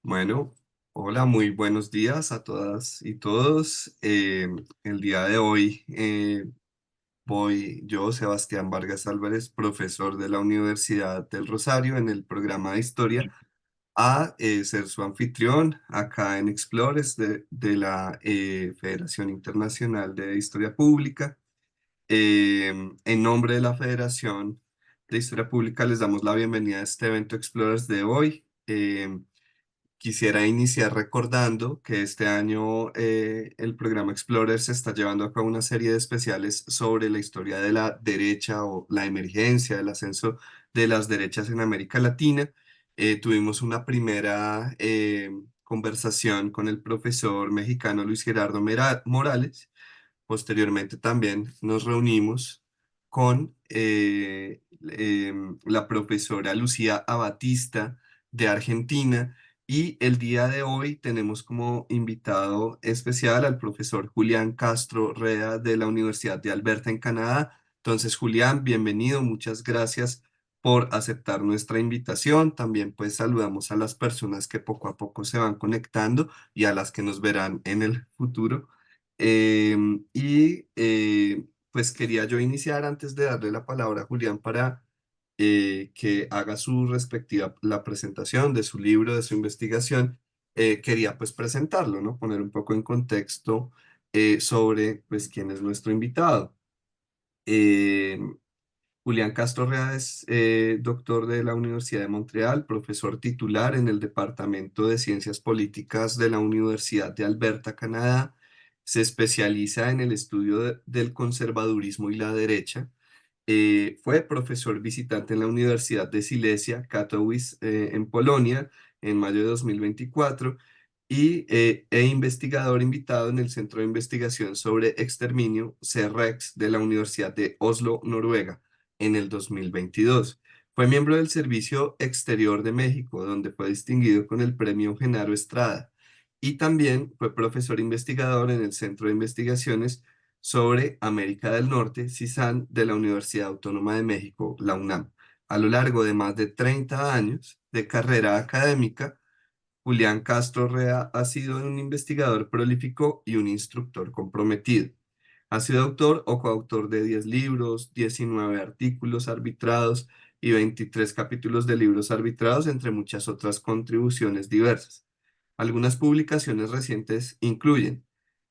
Bueno, hola, muy buenos días a todas y todos. El día de hoy voy yo, Sebastián Vargas Álvarez, profesor de la Universidad del Rosario en el programa de Historia, a ser su anfitrión acá en Explores de la Federación Internacional de Historia Pública. En nombre de la Federación de Historia Pública les damos la bienvenida a este evento Explores de hoy. Quisiera iniciar recordando que este año el programa Explorer se está llevando a cabo una serie de especiales sobre la historia de la derecha o la emergencia, el ascenso de las derechas en América Latina. Tuvimos una primera conversación con el profesor mexicano Luis Gerardo Morales. Posteriormente también nos reunimos con la profesora Lucía Abatista de Argentina, y el día de hoy tenemos como invitado especial al profesor Julián Castro Rea de la Universidad de Alberta en Canadá. Entonces, Julián, bienvenido, muchas gracias por aceptar nuestra invitación. También pues saludamos a las personas que poco a poco se van conectando y a las que nos verán en el futuro. Pues quería yo iniciar antes de darle la palabra a Julián para que haga su respectiva, la presentación de su libro, de su investigación. Quería pues presentarlo, ¿no? Poner un poco en contexto sobre pues quién es nuestro invitado. Eh, Julián Castorrea es doctor de la Universidad de Montreal, profesor titular en el Departamento de Ciencias Políticas de la Universidad de Alberta, Canadá. Se especializa en el estudio del conservadurismo y la derecha. Fue profesor visitante en la Universidad de Silesia, Katowice, en Polonia, en mayo de 2024, e investigador invitado en el Centro de Investigación sobre Exterminio, CERREX, de la Universidad de Oslo, Noruega, en el 2022. Fue miembro del Servicio Exterior de México, donde fue distinguido con el Premio Genaro Estrada, y también fue profesor investigador en el Centro de Investigaciones sobre América del Norte, CISAN, de la Universidad Autónoma de México, la UNAM. A lo largo de más de 30 años de carrera académica, Julián Castro Rea ha sido un investigador prolífico y un instructor comprometido. Ha sido autor o coautor de 10 libros, 19 artículos arbitrados y 23 capítulos de libros arbitrados, entre muchas otras contribuciones diversas. Algunas publicaciones recientes incluyen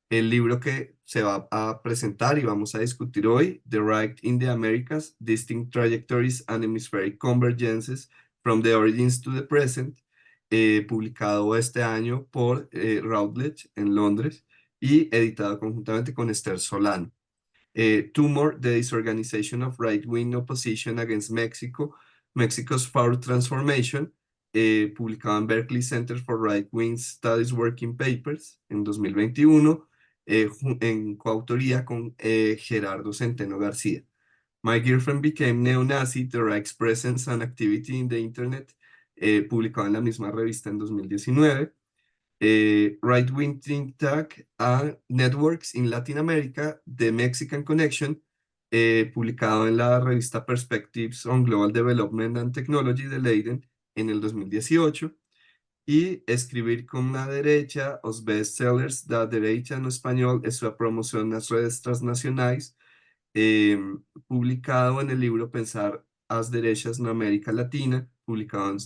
el libro que se va a presentar y vamos a discutir hoy, The Right in the Americas, Distinct Trajectories and Hemispheric Convergences from the Origins to the Present, publicado este año por Routledge en Londres y editado conjuntamente con Esther Solano. Tumor, The Disorganization of Right-Wing Opposition Against Mexico, Mexico's Power Transformation, publicado en Berkeley Center for Right-Wing Studies Working Papers en 2021, en coautoría con Gerardo Centeno García. My Girlfriend Became Neo-Nazi, The Reich's Presence and Activity in the Internet, publicado en la misma revista en 2019. Right Wing Think Tank and Networks in Latin America, The Mexican Connection, publicado en la revista Perspectives on Global Development and Technology de Leiden en el 2018. Y Escribir con la derecha, os bestsellers da derecha en español, es su promoción en las redes transnacionales, eh, publicado en el libro Pensar as Derechas en América Latina, publicado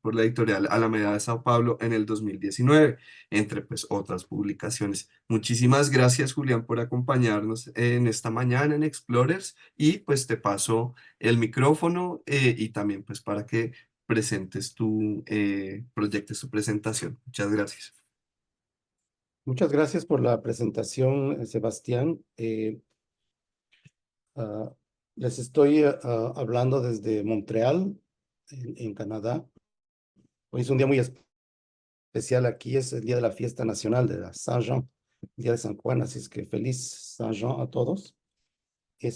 por la editorial Alameda de Sao Paulo en el 2019, entre pues otras publicaciones. Muchísimas gracias, Julián, por acompañarnos en esta mañana en Explorers, y pues te paso el micrófono y también pues para que presentes proyectes tu presentación. Muchas gracias. Muchas gracias por la presentación, Sebastián. Ah, Les estoy hablando desde Montreal, en Canadá. Hoy es un día muy especial aquí, es el día de la fiesta nacional de la Saint-Jean, el día de San Juan, así es que feliz Saint-Jean a todos.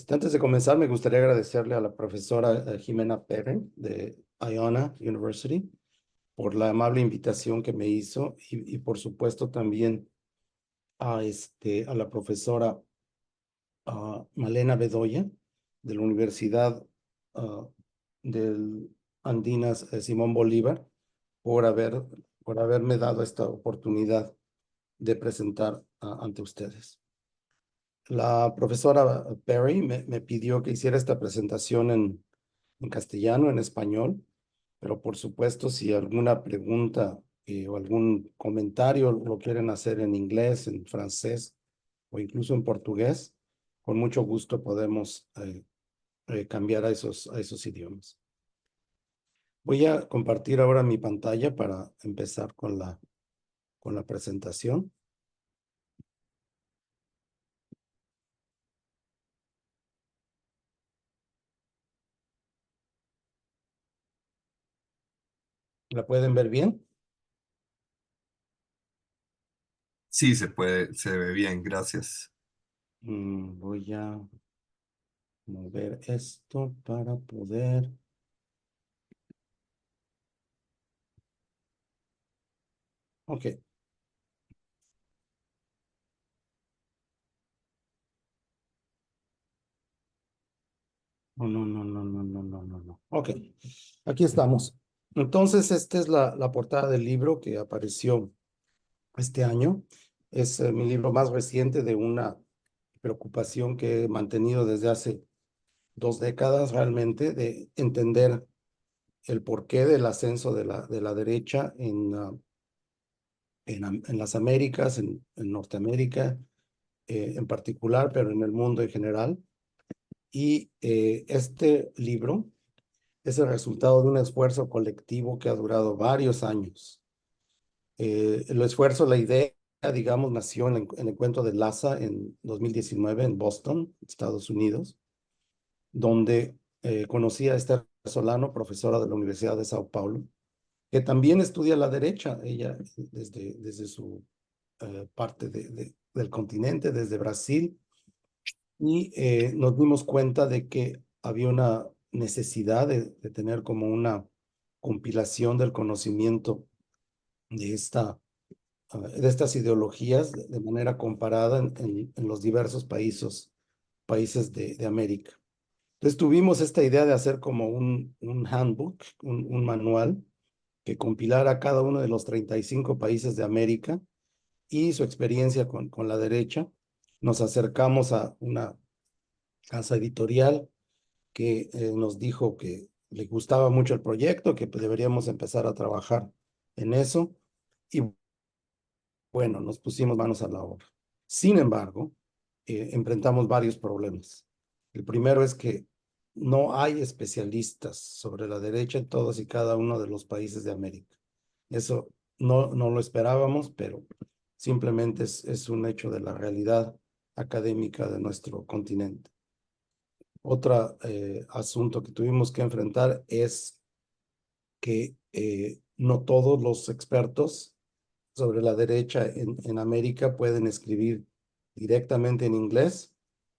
Antes de comenzar, me gustaría agradecerle a la profesora Jimena Perren de Iona University por la amable invitación que me hizo y por supuesto también a la profesora Malena Bedoya, de la Universidad ah, del Andinas Simón Bolívar, por haber por haberme dado esta oportunidad de presentar ante ustedes. La profesora Perry me pidió que hiciera esta presentación en castellano, en español, pero por supuesto, si alguna pregunta o algún comentario lo quieren hacer en inglés, en francés o incluso en portugués, con mucho gusto podemos cambiar a esos idiomas. Voy a compartir ahora mi pantalla para empezar con la presentación. ¿La pueden ver bien? Sí, se puede, se ve bien, gracias. Voy a mover esto para poder... Ok. No, no, no, no, no, no, no, no, no. Ok, aquí estamos. Entonces, esta es la portada del libro que apareció este año. Es mi libro más reciente de una preocupación que he mantenido desde hace 2 décadas realmente, de entender el porqué del ascenso de la derecha en las Américas, en Norteamérica en particular, pero en el mundo en general. Y este libro es el resultado de un esfuerzo colectivo que ha durado varios años. El esfuerzo, la idea, digamos, nació en el encuentro de LASA en 2019 en Boston, Estados Unidos, donde conocí a Esther Solano, profesora de la Universidad de Sao Paulo, que también estudia la derecha, ella desde su parte del continente, desde Brasil, y nos dimos cuenta de que había una necesidad de tener como una compilación del conocimiento de de estas ideologías de manera comparada en los diversos países de América. Entonces tuvimos esta idea de hacer como un handbook, un manual que compilara cada uno de los 35 países de América y su experiencia con la derecha. Nos acercamos a una casa editorial que nos dijo que le gustaba mucho el proyecto, que pues, deberíamos empezar a trabajar en eso. Y bueno, nos pusimos manos a la obra. Sin embargo, enfrentamos varios problemas. El primero es que no hay especialistas sobre la derecha en todos y cada uno de los países de América. Eso no lo esperábamos, pero simplemente es un hecho de la realidad académica de nuestro continente. Otro asunto que tuvimos que enfrentar es que no todos los expertos sobre la derecha en América pueden escribir directamente en inglés,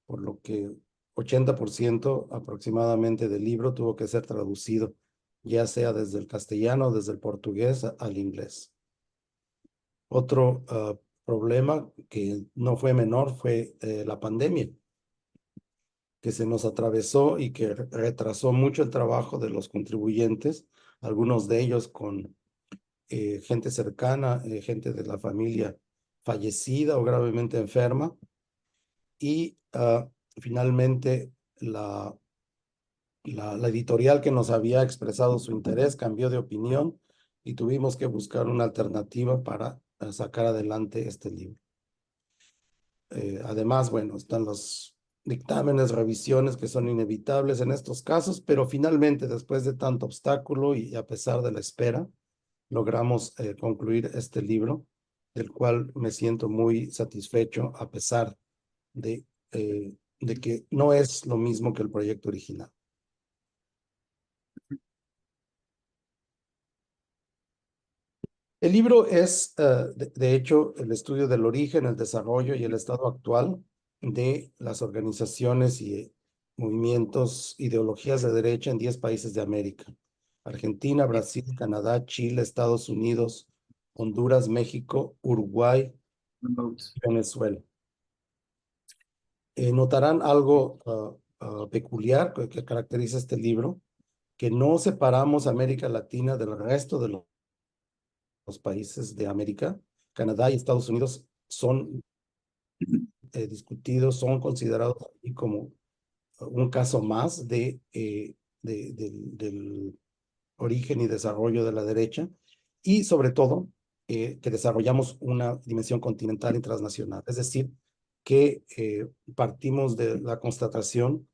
por lo que 80% aproximadamente del libro tuvo que ser traducido, ya sea desde el castellano o desde el portugués al inglés. Otro problema que no fue menor fue la pandemia, que se nos atravesó y que retrasó mucho el trabajo de los contribuyentes, algunos de ellos con gente cercana, gente de la familia fallecida o gravemente enferma. Y finalmente la editorial que nos había expresado su interés cambió de opinión y tuvimos que buscar una alternativa para sacar adelante este libro. Además, bueno, están los dictámenes, revisiones que son inevitables en estos casos, pero finalmente, después de tanto obstáculo y a pesar de la espera, logramos concluir este libro, del cual me siento muy satisfecho a pesar de que no es lo mismo que el proyecto original. El libro es, de hecho, el estudio del origen, el desarrollo y el estado actual de las organizaciones y movimientos, ideologías de derecha en 10 países de América: Argentina, Brasil, Canadá, Chile, Estados Unidos, Honduras, México, Uruguay y Venezuela. Notarán algo peculiar que caracteriza este libro, que no separamos América Latina del resto de los los países de América. Canadá y Estados Unidos son discutidos, son considerados aquí como un caso más del origen y desarrollo de la derecha, y sobre todo que desarrollamos una dimensión continental y transnacional. Es decir, que partimos de la constatación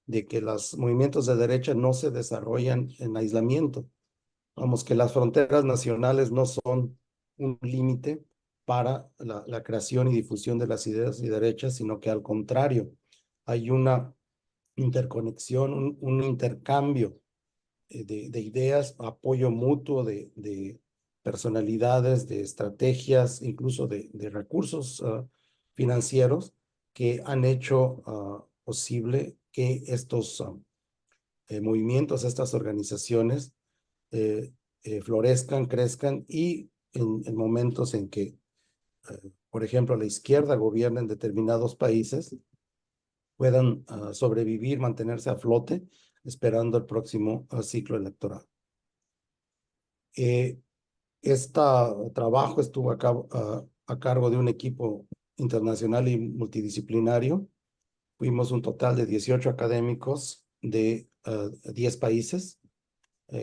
de que los movimientos de derecha no se desarrollan en aislamiento. Vamos, que las fronteras nacionales no son un límite para la creación y difusión de las ideas y derechas, sino que al contrario, hay una interconexión, un intercambio de ideas, apoyo mutuo de personalidades, de estrategias, incluso de recursos financieros que han hecho posible que estos movimientos, estas organizaciones eh, florezcan, crezcan y en momentos en que, por ejemplo, la izquierda gobierna en determinados países, puedan sobrevivir, mantenerse a flote, esperando el próximo ciclo electoral. Eh, este trabajo estuvo a cargo de un equipo internacional y multidisciplinario. Fuimos un total de 18 académicos de 10 países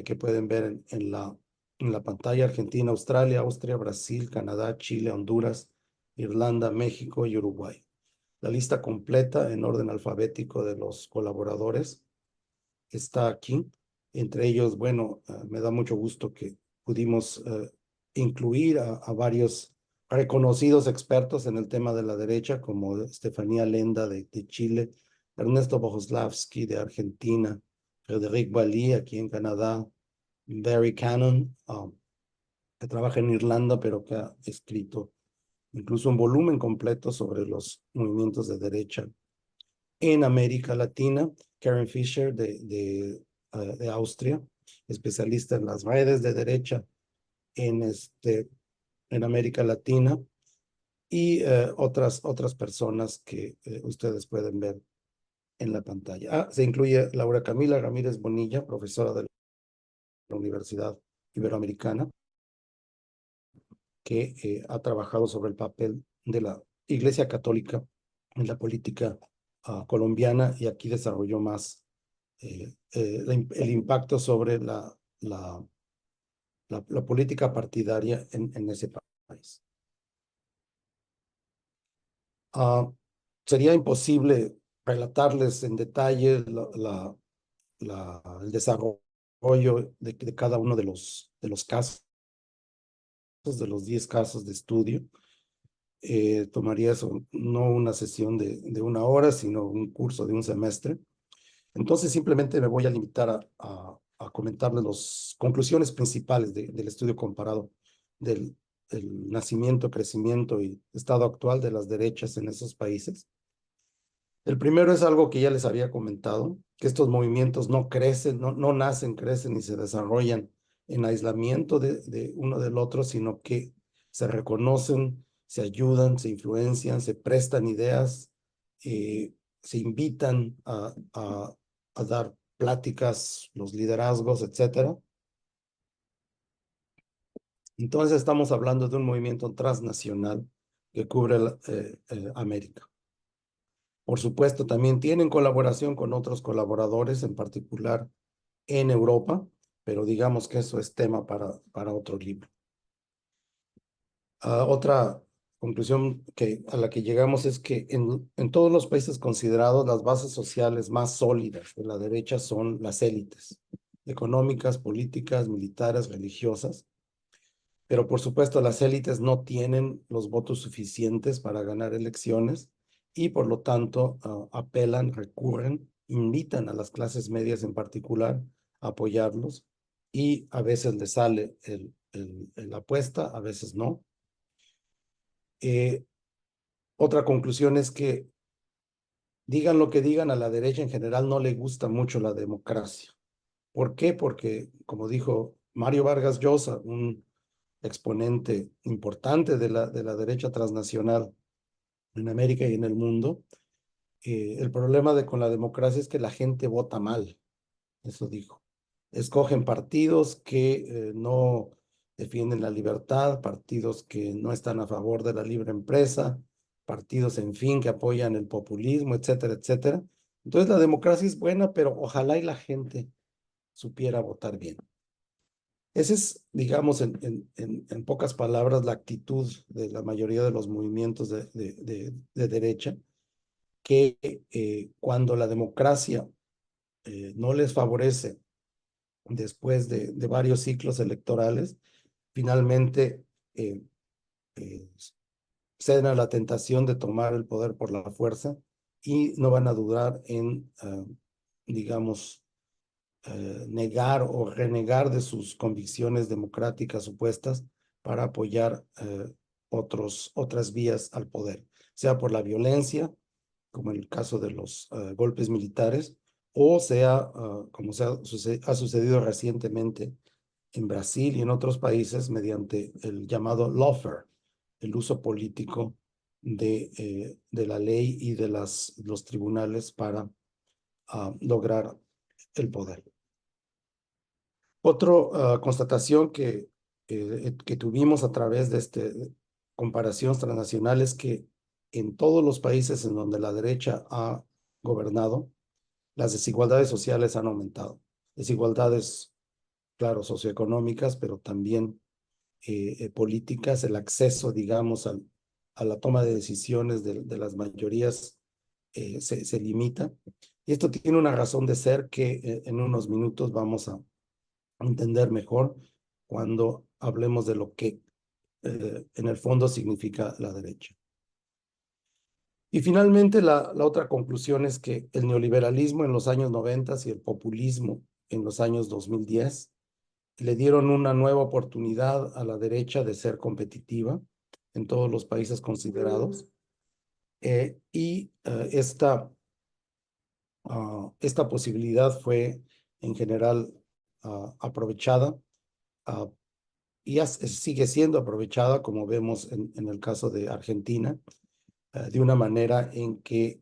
que pueden ver en la pantalla: Argentina, Australia, Austria, Brasil, Canadá, Chile, Honduras, Irlanda, México y Uruguay. La lista completa en orden alfabético de los colaboradores está aquí. Entre ellos, bueno, me da mucho gusto que pudimos incluir a varios reconocidos expertos en el tema de la derecha, como Estefanía Lenda de Chile, Ernesto Bogoslavsky de Argentina, Frédéric Boilly aquí en Canadá, Barry Cannon, que trabaja en Irlanda, pero que ha escrito incluso un volumen completo sobre los movimientos de derecha en América Latina. Karen Fisher de Austria, especialista en las redes de derecha en, en América Latina, y otras personas que ustedes pueden ver en la pantalla. Se incluye Laura Camila Ramírez Bonilla, profesora de la Universidad Iberoamericana, que ha trabajado sobre el papel de la Iglesia Católica en la política colombiana, y aquí desarrolló más el impacto sobre la política partidaria en ese país. Sería imposible relatarles en detalle el desarrollo de cada uno de los casos, de los 10 casos de estudio. Tomaría eso, no una sesión de una hora, sino un curso de un semestre. Entonces, simplemente me voy a limitar a comentarles las conclusiones principales del estudio comparado del nacimiento, crecimiento y estado actual de las derechas en esos países. El primero es algo que ya les había comentado, que estos movimientos no crecen, no nacen, crecen y se desarrollan en aislamiento de uno del otro, sino que se reconocen, se ayudan, se influencian, se prestan ideas, se invitan a dar pláticas, los liderazgos, etcétera. Entonces estamos hablando de un movimiento transnacional que cubre América. Por supuesto, también tienen colaboración con otros colaboradores, en particular en Europa, pero digamos que eso es tema para otro libro. Otra conclusión a la que llegamos es que en todos los países considerados, las bases sociales más sólidas de la derecha son las élites económicas, políticas, militares, religiosas. Pero por supuesto, las élites no tienen los votos suficientes para ganar elecciones, y por lo tanto apelan, recurren, invitan a las clases medias en particular a apoyarlos, y a veces les sale la apuesta, a veces no. Otra conclusión es que, digan lo que digan, a la derecha en general no le gusta mucho la democracia. ¿Por qué? Porque, como dijo Mario Vargas Llosa, un exponente importante de la derecha transnacional en América y en el mundo, el problema con la democracia es que la gente vota mal. Eso dijo. Escogen partidos que no defienden la libertad, partidos que no están a favor de la libre empresa, partidos, en fin, que apoyan el populismo, etcétera, etcétera. Entonces la democracia es buena, pero ojalá y la gente supiera votar bien. Esa es, digamos, en pocas palabras, la actitud de la mayoría de los movimientos de derecha, que cuando la democracia no les favorece después de varios ciclos electorales, finalmente eh, eh, ceden a la tentación de tomar el poder por la fuerza y no van a dudar en, digamos, negar o renegar de sus convicciones democráticas supuestas para apoyar otras vías al poder, sea por la violencia, como en el caso de los golpes militares, o sea, como ha sucedido recientemente en Brasil y en otros países, mediante el llamado lawfare, el uso político de la ley y de los tribunales para lograr el poder. Otra constatación que tuvimos a través de comparaciones transnacionales, que en todos los países en donde la derecha ha gobernado, las desigualdades sociales han aumentado. Desigualdades, claro, socioeconómicas, pero también políticas, el acceso, digamos, a la toma de decisiones de las mayorías se limita. Y esto tiene una razón de ser que en unos minutos vamos a entender mejor cuando hablemos de lo que en el fondo significa la derecha. Y finalmente, la otra conclusión es que el neoliberalismo en los años 90 y el populismo en los años 2010 le dieron una nueva oportunidad a la derecha de ser competitiva en todos los países considerados. Esta posibilidad fue en general aprovechada uh, y sigue siendo aprovechada, como vemos en el caso de Argentina, de una manera en que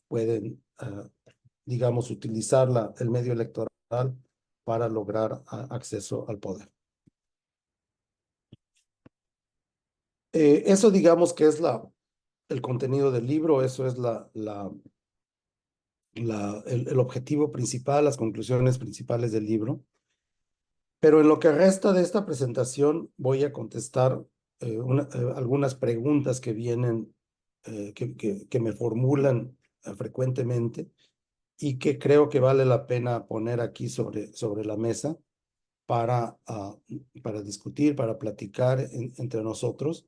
pueden, digamos, utilizar el medio electoral para lograr acceso al poder. Eso, digamos, que es el contenido del libro, eso es el objetivo principal, las conclusiones principales del libro. Pero en lo que resta de esta presentación voy a contestar algunas preguntas que vienen, que me formulan frecuentemente y que creo que vale la pena poner aquí sobre la mesa para discutir, para platicar entre nosotros,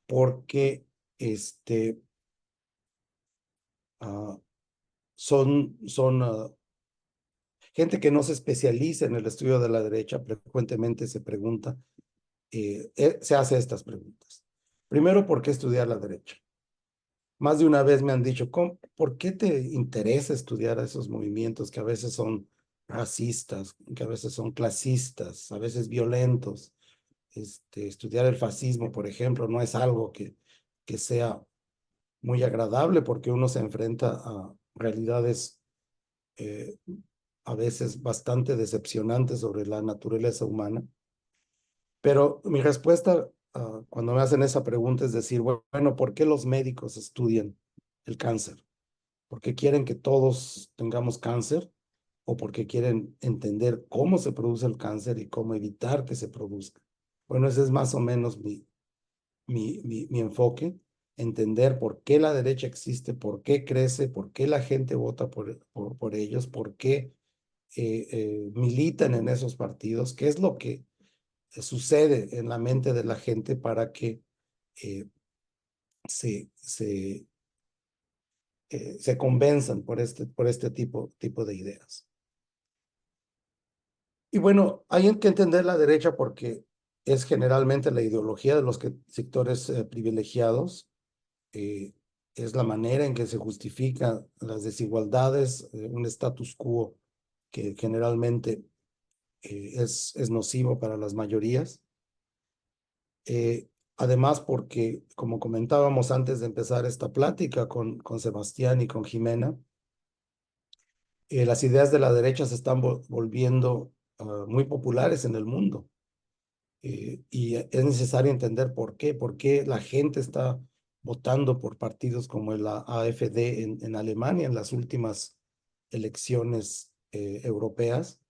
porque este, uh, son gente que no se especializa en el estudio de la derecha, frecuentemente se pregunta, se hace estas preguntas. Primero, ¿por qué estudiar la derecha? Más de una vez me han dicho, ¿por qué te interesa estudiar a esos movimientos que a veces son racistas, que a veces son clasistas, a veces violentos? Estudiar el fascismo, por ejemplo, no es algo que sea muy agradable porque uno se enfrenta a realidades eh, a veces bastante decepcionantes sobre la naturaleza humana. Pero mi respuesta cuando me hacen esa pregunta es decir, bueno, ¿por qué los médicos estudian el cáncer? ¿Porque quieren que todos tengamos cáncer o porque quieren entender cómo se produce el cáncer y cómo evitar que se produzca? Bueno, ese es más o menos mi enfoque, entender por qué la derecha existe, por qué crece, por qué la gente vota por ellos, por qué militan en esos partidos, qué es lo que sucede en la mente de la gente para que eh, se, se, se convenzan por este tipo de ideas. Y bueno, hay que entender la derecha porque es generalmente la ideología de los sectores privilegiados, eh, es la manera en que se justifican las desigualdades, un status quo que generalmente es nocivo para las mayorías. Además, porque, como comentábamos antes de empezar esta plática con Sebastián y con Jimena, las ideas de la derecha se están volviendo muy populares en el mundo. y es necesario entender por qué la gente está votando por partidos como el AfD en Alemania en las últimas elecciones europeas.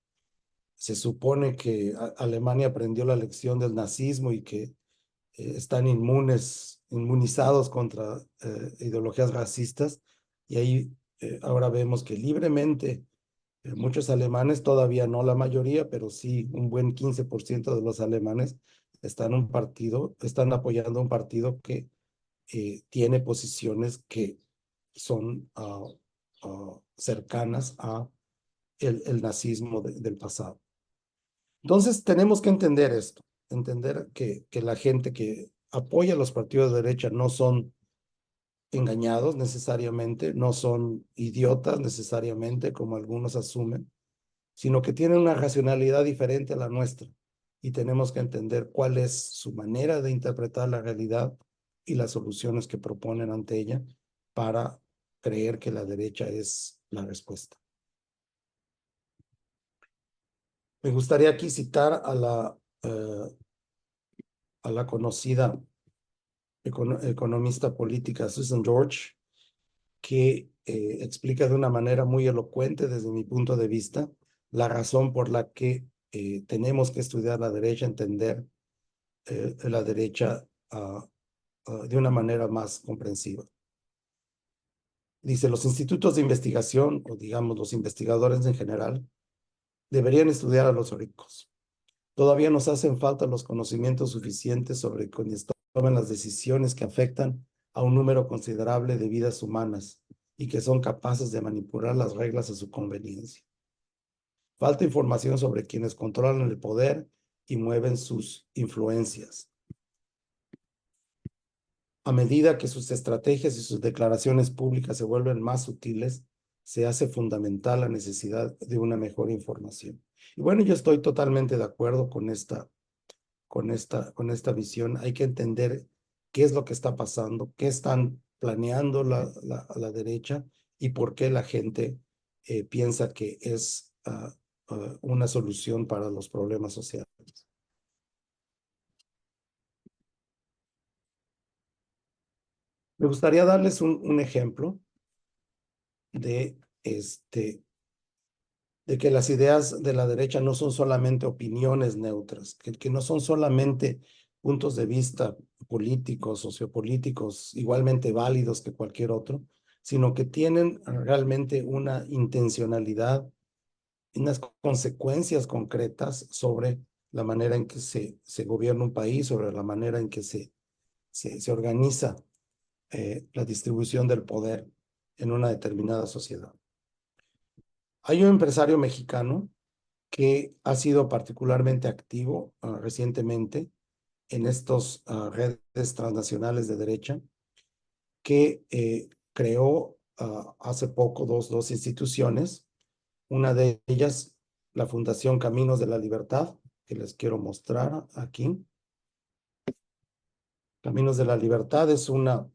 Se supone que Alemania aprendió la lección del nazismo y que están inmunizados contra ideologías racistas, y ahí ahora vemos que libremente muchos alemanes, todavía no la mayoría, pero sí un buen 15% de los alemanes están apoyando un partido que tiene posiciones que son cercanas a el nazismo del pasado. Entonces tenemos que entender esto, entender que la gente que apoya a los partidos de derecha no son engañados necesariamente, no son idiotas necesariamente, como algunos asumen, sino que tienen una racionalidad diferente a la nuestra y tenemos que entender cuál es su manera de interpretar la realidad y las soluciones que proponen ante ella para creer que la derecha es la respuesta. Me gustaría aquí citar a la conocida economista política Susan George, que explica de una manera muy elocuente desde mi punto de vista la razón por la que tenemos que estudiar la derecha, entender la derecha de una manera más comprensiva. Dice, los institutos de investigación, o digamos los investigadores en general, deberían estudiar a los ricos. Todavía nos hacen falta los conocimientos suficientes sobre quienes toman las decisiones que afectan a un número considerable de vidas humanas y que son capaces de manipular las reglas a su conveniencia. Falta información sobre quienes controlan el poder y mueven sus influencias. A medida que sus estrategias y sus declaraciones públicas se vuelven más sutiles, se hace fundamental la necesidad de una mejor información. Y bueno, yo estoy totalmente de acuerdo con esta visión. Hay que entender qué es lo que está pasando, qué están planeando la derecha y por qué la gente piensa que es una solución para los problemas sociales. Me gustaría darles un ejemplo de, de que las ideas de la derecha no son solamente opiniones neutras, que no son solamente puntos de vista políticos, sociopolíticos, igualmente válidos que cualquier otro, sino que tienen realmente una intencionalidad y unas consecuencias concretas sobre la manera en que se gobierna un país, sobre la manera en que se organiza la distribución del poder en una determinada sociedad. Hay un empresario mexicano que ha sido particularmente activo recientemente en estos redes transnacionales de derecha, que creó hace poco dos instituciones, una de ellas la Fundación Caminos de la Libertad, que les quiero mostrar aquí. Caminos de la Libertad es una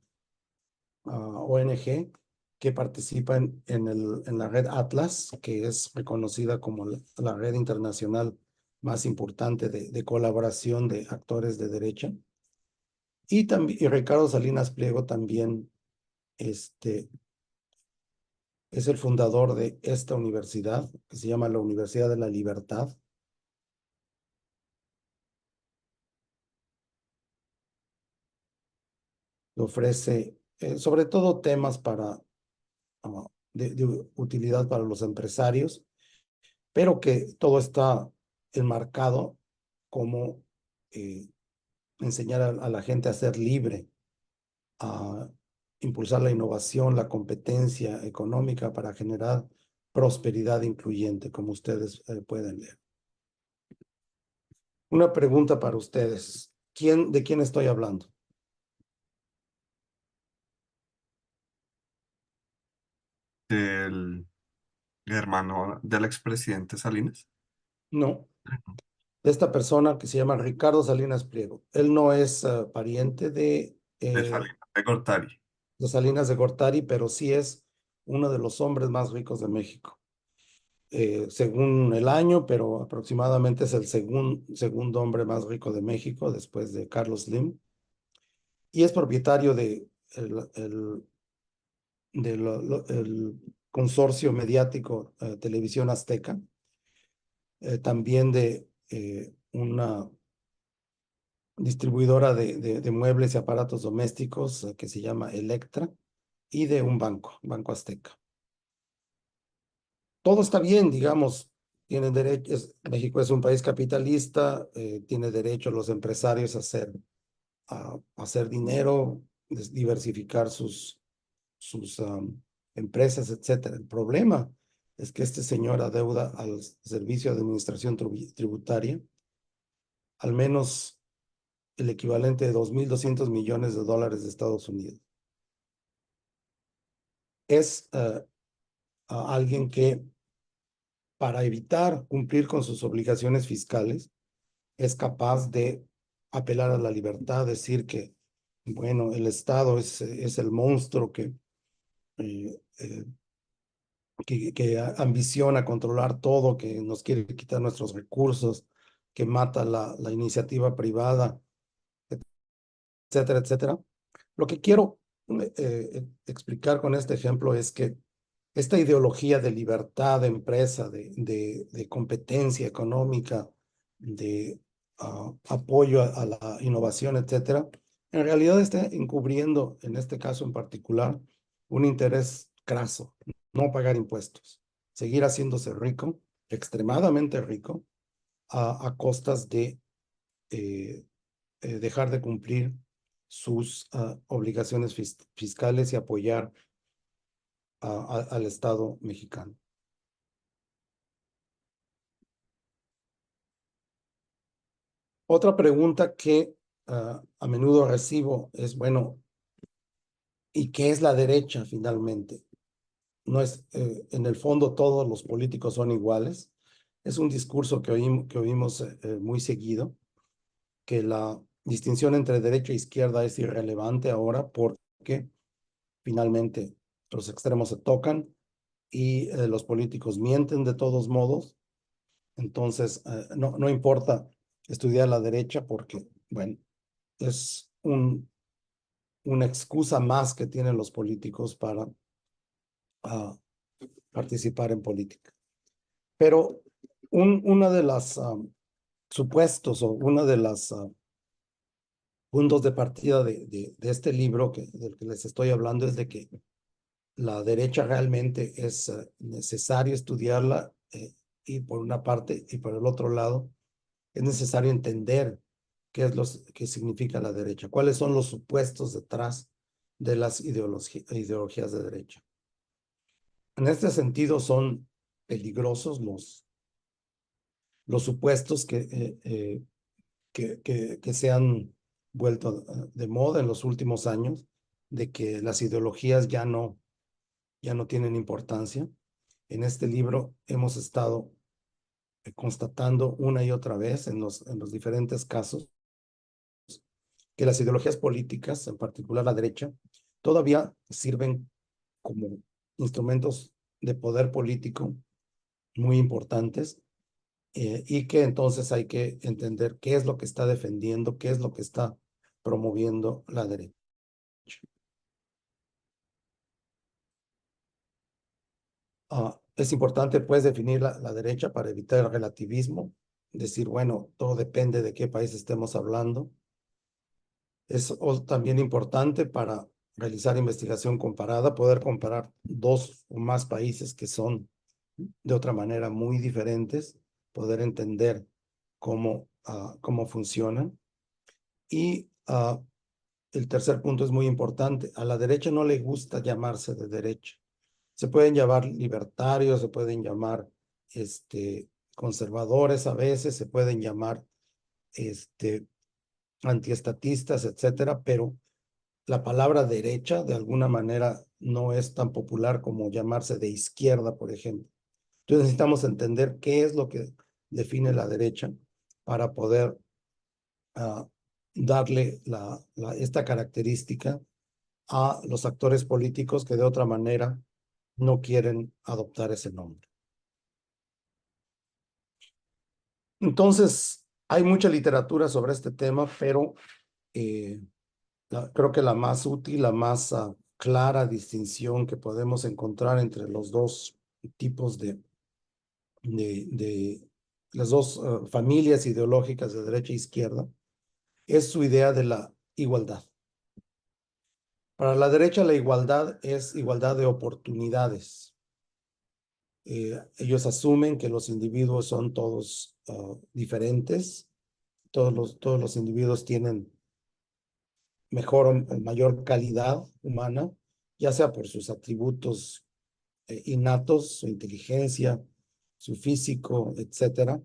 ONG que participa en la red Atlas, que es reconocida como la red internacional más importante de colaboración de actores de derecha. Y Ricardo Salinas Pliego también es el fundador de esta universidad, que se llama la Universidad de la Libertad. Que ofrece sobre todo temas de utilidad para los empresarios, pero que todo está enmarcado como enseñar a la gente a ser libre, a impulsar la innovación, la competencia económica para generar prosperidad incluyente, como ustedes pueden leer. Una pregunta para ustedes. ¿De quién estoy hablando? Del hermano del expresidente Salinas. No, de esta persona que se llama Ricardo Salinas Pliego. Él no es pariente De Salinas de Gortari. de Salinas de Gortari, pero sí es uno de los hombres más ricos de México. según el año, pero aproximadamente es el segundo hombre más rico de México después de Carlos Slim, y es propietario de el consorcio mediático Televisión Azteca, también de una distribuidora de muebles y aparatos domésticos que se llama Electra, y de un banco, Banco Azteca. Todo está bien, digamos, tienen derechos, México es un país capitalista, tiene derecho los empresarios a hacer dinero, diversificar sus empresas, etcétera. El problema es que este señor adeuda al Servicio de Administración Tributaria al menos el equivalente de 2.200 millones de dólares de Estados Unidos. Es a alguien que, para evitar cumplir con sus obligaciones fiscales, es capaz de apelar a la libertad, decir que, bueno, el Estado es el monstruo eh, eh, que ambiciona controlar todo, que nos quiere quitar nuestros recursos, que mata la iniciativa privada, etcétera, etcétera. Lo que quiero explicar con este ejemplo es que esta ideología de libertad de empresa, de competencia económica, de apoyo a la innovación, etcétera, en realidad está encubriendo, en este caso en particular, un interés craso: no pagar impuestos, seguir haciéndose rico, extremadamente rico, a costas de dejar de cumplir sus obligaciones fiscales y apoyar al Estado mexicano. Otra pregunta que a menudo recibo es, bueno, ¿y qué es la derecha finalmente? No es, en el fondo todos los políticos son iguales. Es un discurso que oímos muy seguido, que la distinción entre derecha e izquierda es irrelevante ahora porque finalmente los extremos se tocan y los políticos mienten de todos modos. Entonces, no importa estudiar la derecha porque, bueno, es una excusa más que tienen los políticos para participar en política. Pero una de las supuestos, o una de las puntos de partida de este libro del que les estoy hablando, es de que la derecha realmente es necesario estudiarla, y por una parte, y por el otro lado, es necesario entender qué significa la derecha, cuáles son los supuestos detrás de las ideologías de derecha. En este sentido, son peligrosos los supuestos que se han vuelto de moda en los últimos años, de que las ideologías ya no tienen importancia. En este libro hemos estado constatando una y otra vez en los diferentes casos que las ideologías políticas, en particular la derecha, todavía sirven como instrumentos de poder político muy importantes, y que entonces hay que entender qué es lo que está defendiendo, qué es lo que está promoviendo la derecha. Es importante, pues, definir la derecha para evitar el relativismo, decir, bueno, todo depende de qué país estemos hablando. Es también importante, para realizar investigación comparada, poder comparar dos o más países que son de otra manera muy diferentes, poder entender cómo funcionan. Y el tercer punto es muy importante: a la derecha no le gusta llamarse de derecha. Se pueden llamar libertarios, se pueden llamar conservadores a veces, se pueden llamar antiestatistas, etcétera, pero la palabra derecha de alguna manera no es tan popular como llamarse de izquierda, por ejemplo. Entonces necesitamos entender qué es lo que define la derecha para poder darle esta característica a los actores políticos que de otra manera no quieren adoptar ese nombre. Entonces, hay mucha literatura sobre este tema, pero creo que la más útil, la más clara distinción que podemos encontrar entre los dos tipos de las dos familias ideológicas de derecha e izquierda es su idea de la igualdad. Para la derecha, la igualdad es igualdad de oportunidades. Ellos asumen que los individuos son todos diferentes, todos los individuos tienen mejor o mayor calidad humana, ya sea por sus atributos innatos, su inteligencia, su físico, etcétera.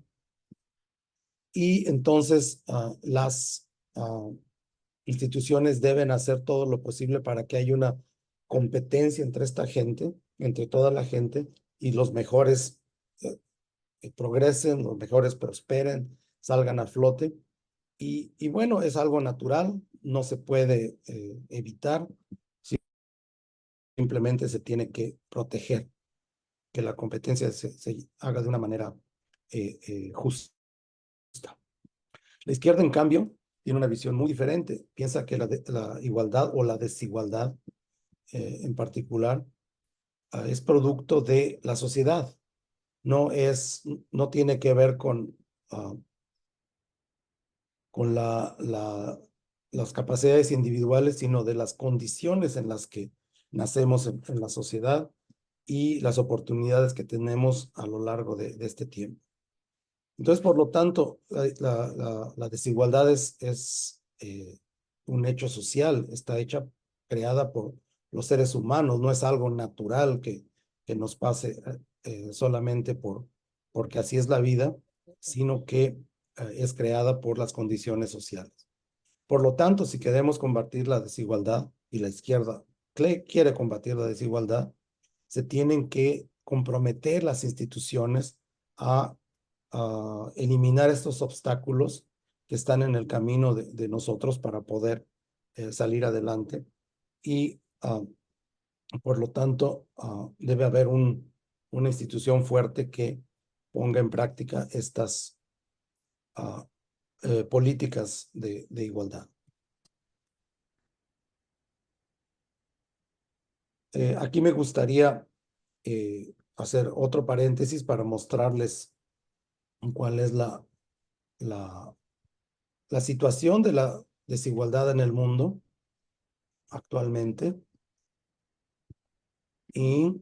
Y entonces las instituciones deben hacer todo lo posible para que haya una competencia entre esta gente, entre toda la gente, y los mejores progresen, los mejores prosperen, salgan a flote. Y bueno, es algo natural, no se puede evitar, simplemente se tiene que proteger, que la competencia se haga de una manera justa. La izquierda, en cambio, tiene una visión muy diferente. Piensa que la igualdad o la desigualdad en particular es producto de la sociedad. No tiene que ver con las capacidades individuales, sino de las condiciones en las que nacemos en la sociedad y las oportunidades que tenemos a lo largo de este tiempo. Entonces, por lo tanto, la desigualdad es un hecho social, está creada por los seres humanos, no es algo natural que nos pase solamente porque así es la vida, sino que es creada por las condiciones sociales. Por lo tanto, si queremos combatir la desigualdad, y la izquierda quiere combatir la desigualdad, se tienen que comprometer las instituciones a eliminar estos obstáculos que están en el camino de nosotros para poder salir adelante. Y por lo tanto, debe haber una institución fuerte que ponga en práctica estas políticas de igualdad. Aquí me gustaría hacer otro paréntesis para mostrarles cuál es la situación de la desigualdad en el mundo actualmente y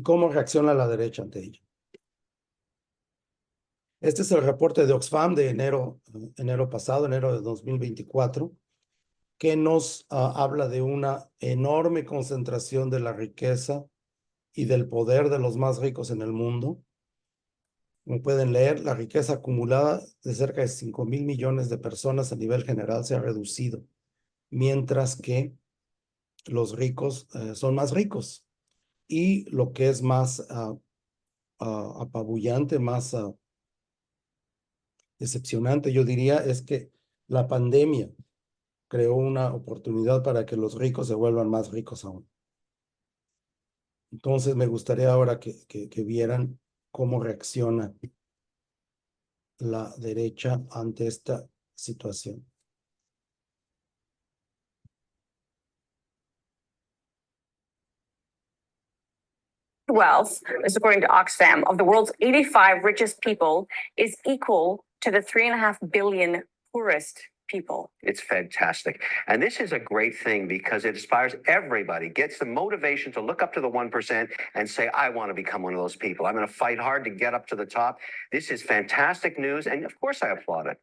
cómo reacciona la derecha ante ello. Este es el reporte de Oxfam de enero pasado, enero de 2024, que nos habla de una enorme concentración de la riqueza y del poder de los más ricos en el mundo. Como pueden leer, la riqueza acumulada de cerca de 5,000 millones de personas a nivel general se ha reducido, mientras que los ricos son más ricos. Y lo que es más apabullante, más decepcionante, yo diría, es que la pandemia creó una oportunidad para que los ricos se vuelvan más ricos aún. Entonces, me gustaría ahora que vieran cómo reacciona la derecha ante esta situación. Wealth, is according to Oxfam, of the world's 85 richest people is equal to the 3.5 billion poorest people. It's fantastic. And this is a great thing because it inspires everybody, gets the motivation to look up to the 1% and say, I want to become one of those people. I'm going to fight hard to get up to the top. This is fantastic news. And of course I applaud it.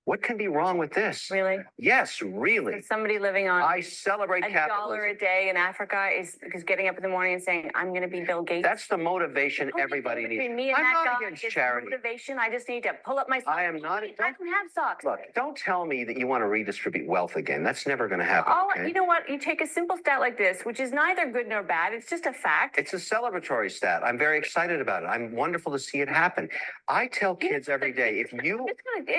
What can be wrong with this? Really? Yes, really. Like somebody living on I celebrate capitalism. $1 a day in Africa is getting up in the morning and saying, I'm going to be Bill Gates. That's the motivation everybody needs. Me and I'm that not guy against is charity. Motivation. I just need to pull up my socks. I am not. I don't have socks. Look, don't tell me that you want to redistribute wealth again. That's never going to happen. Okay? You know what? You take a simple stat like this, which is neither good nor bad. It's just a fact. It's a celebratory stat. I'm very excited about it. I'm wonderful to see it happen. I tell kids every day, if you,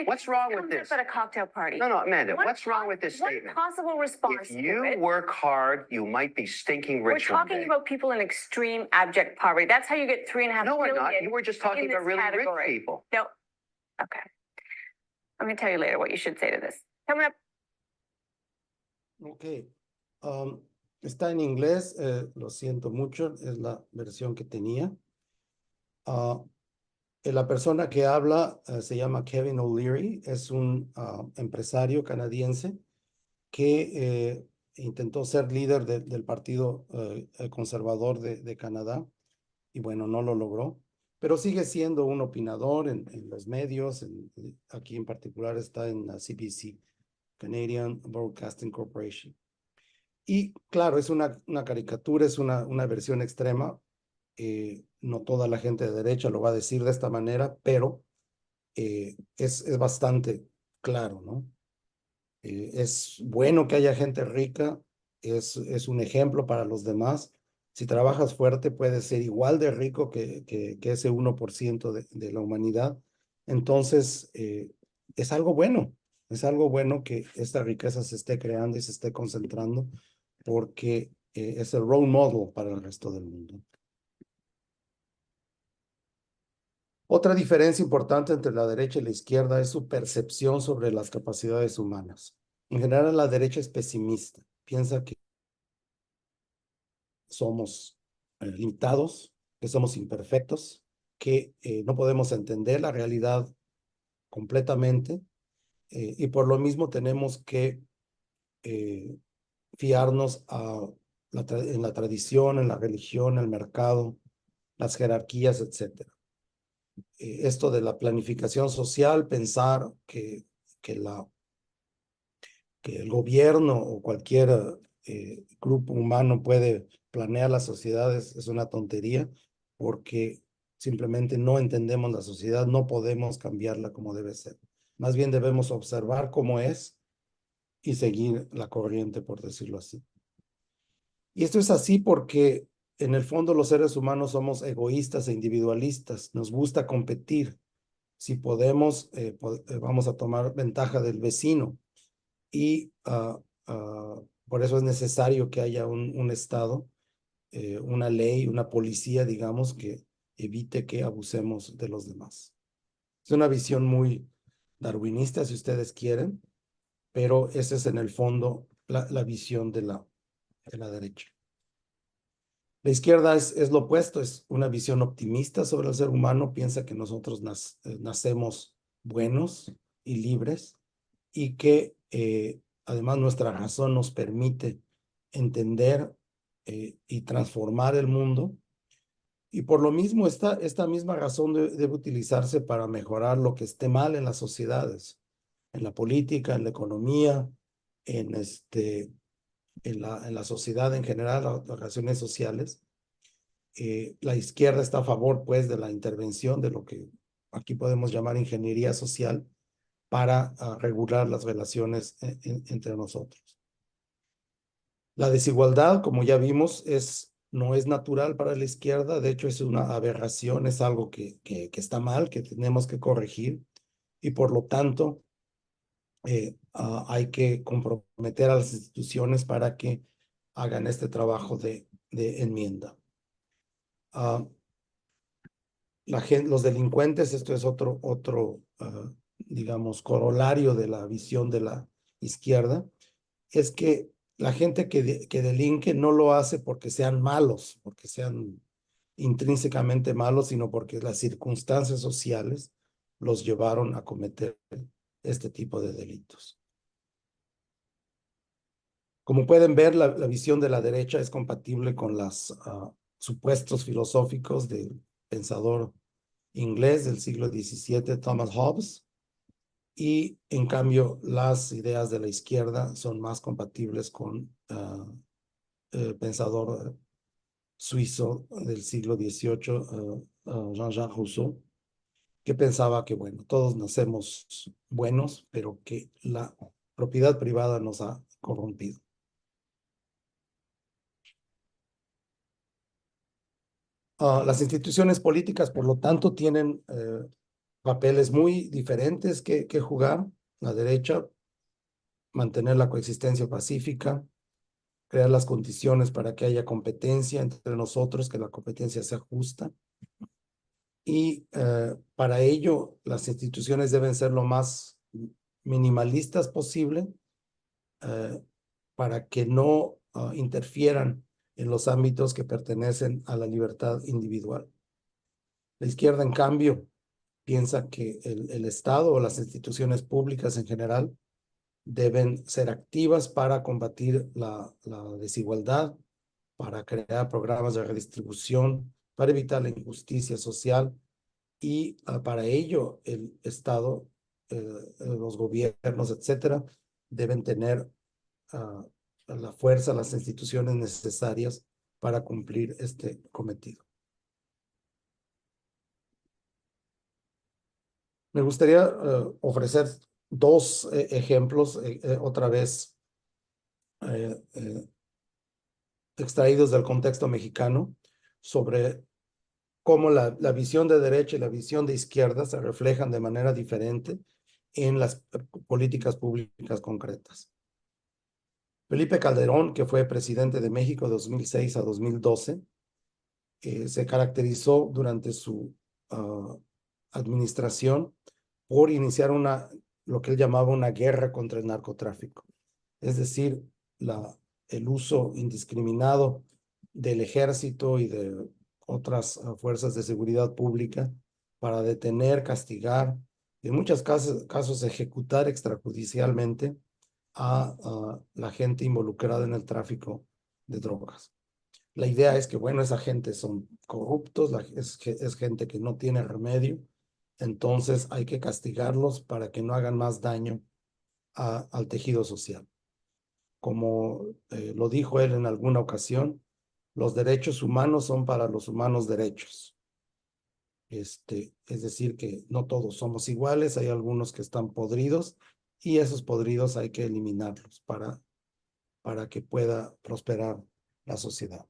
what's wrong with this? this. At a cocktail party. No, Amanda, What what's wrong pos- with this what statement? possible response If to you it? work hard, you might be stinking We're rich one talking day. about people in extreme abject poverty. That's how you get 3.5 No, we're billion. not. You were just talking in about this really category. rich people. No. Okay. I'm going to tell you later what you should say to this. Coming up. Ok. Está en inglés, lo siento mucho, es la versión que tenía. Ah, la persona que habla se llama Kevin O'Leary, es un empresario canadiense que intentó ser líder del Partido Conservador de Canadá y bueno, no lo logró, pero sigue siendo un opinador en los medios, aquí en particular está en la CBC, Canadian Broadcasting Corporation. Y claro, es una caricatura, es una versión extrema. No toda la gente de derecha lo va a decir de esta manera, pero es bastante claro, ¿no? Es bueno que haya gente rica, es un ejemplo para los demás. Si trabajas fuerte, puedes ser igual de rico que ese 1% de la humanidad. Entonces, es algo bueno que esta riqueza se esté creando y se esté concentrando, porque es el role model para el resto del mundo. Otra diferencia importante entre la derecha y la izquierda es su percepción sobre las capacidades humanas. En general, la derecha es pesimista, piensa que somos limitados, que somos imperfectos, que no podemos entender la realidad completamente y por lo mismo tenemos que fiarnos en la tradición, en la religión, el mercado, las jerarquías, etc. Esto de la planificación social, pensar que el gobierno o cualquier grupo humano puede planear las sociedades es una tontería, porque simplemente no entendemos la sociedad, no podemos cambiarla como debe ser. Más bien debemos observar cómo es y seguir la corriente, por decirlo así. Y esto es así porque en el fondo los seres humanos somos egoístas e individualistas, nos gusta competir. Si podemos, vamos a tomar ventaja del vecino y por eso es necesario que haya un Estado, una ley, una policía, digamos, que evite que abusemos de los demás. Es una visión muy darwinista, si ustedes quieren, pero esa es en el fondo la visión de la derecha. La izquierda es lo opuesto, es una visión optimista sobre el ser humano, piensa que nosotros nacemos buenos y libres y que además nuestra razón nos permite entender y transformar el mundo. Y por lo mismo esta misma razón debe utilizarse para mejorar lo que esté mal en las sociedades, en la política, en la economía, en la sociedad en general, las relaciones sociales. La izquierda está a favor, pues, de la intervención de lo que aquí podemos llamar ingeniería social para regular las relaciones entre nosotros. La desigualdad, como ya vimos, no es natural para la izquierda, de hecho es una aberración, es algo que está mal, que tenemos que corregir y por lo tanto hay que comprometer a las instituciones para que hagan este trabajo de enmienda. Los delincuentes, esto es otro digamos, corolario de la visión de la izquierda, es que la gente que delinque no lo hace porque sean malos, porque sean intrínsecamente malos, sino porque las circunstancias sociales los llevaron a cometer este tipo de delitos. Como pueden ver, la visión de la derecha es compatible con los supuestos filosóficos del pensador inglés del siglo XVII, Thomas Hobbes, y en cambio las ideas de la izquierda son más compatibles con el pensador suizo del siglo XVIII, Jean-Jacques Rousseau, que pensaba que, bueno, todos nacemos buenos, pero que la propiedad privada nos ha corrompido. Las instituciones políticas, por lo tanto, tienen papeles muy diferentes que jugar. la derecha, mantener la coexistencia pacífica, crear las condiciones para que haya competencia entre nosotros, que la competencia sea justa. Y para ello, las instituciones deben ser lo más minimalistas posible, para que no interfieran en los ámbitos que pertenecen a la libertad individual. La izquierda, en cambio, piensa que el Estado o las instituciones públicas en general deben ser activas para combatir la desigualdad, para crear programas de redistribución, para evitar la injusticia social y para ello el Estado, los gobiernos, etcétera, deben tener la fuerza, las instituciones necesarias para cumplir este cometido. Me gustaría ofrecer dos ejemplos, otra vez extraídos del contexto mexicano, sobre cómo la visión de derecha y la visión de izquierda se reflejan de manera diferente en las políticas públicas concretas. Felipe Calderón, que fue presidente de México de 2006 a 2012, se caracterizó durante su administración por iniciar lo que él llamaba una guerra contra el narcotráfico. Es decir, el uso indiscriminado del ejército y de otras fuerzas de seguridad pública para detener, castigar, y en muchos casos ejecutar extrajudicialmente a la gente involucrada en el tráfico de drogas. La idea es que, bueno, esa gente son corruptos, es gente que no tiene remedio, entonces hay que castigarlos para que no hagan más daño al tejido social. Como lo dijo él en alguna ocasión, los derechos humanos son para los humanos derechos. Es decir, que no todos somos iguales, hay algunos que están podridos y esos podridos hay que eliminarlos para que pueda prosperar la sociedad.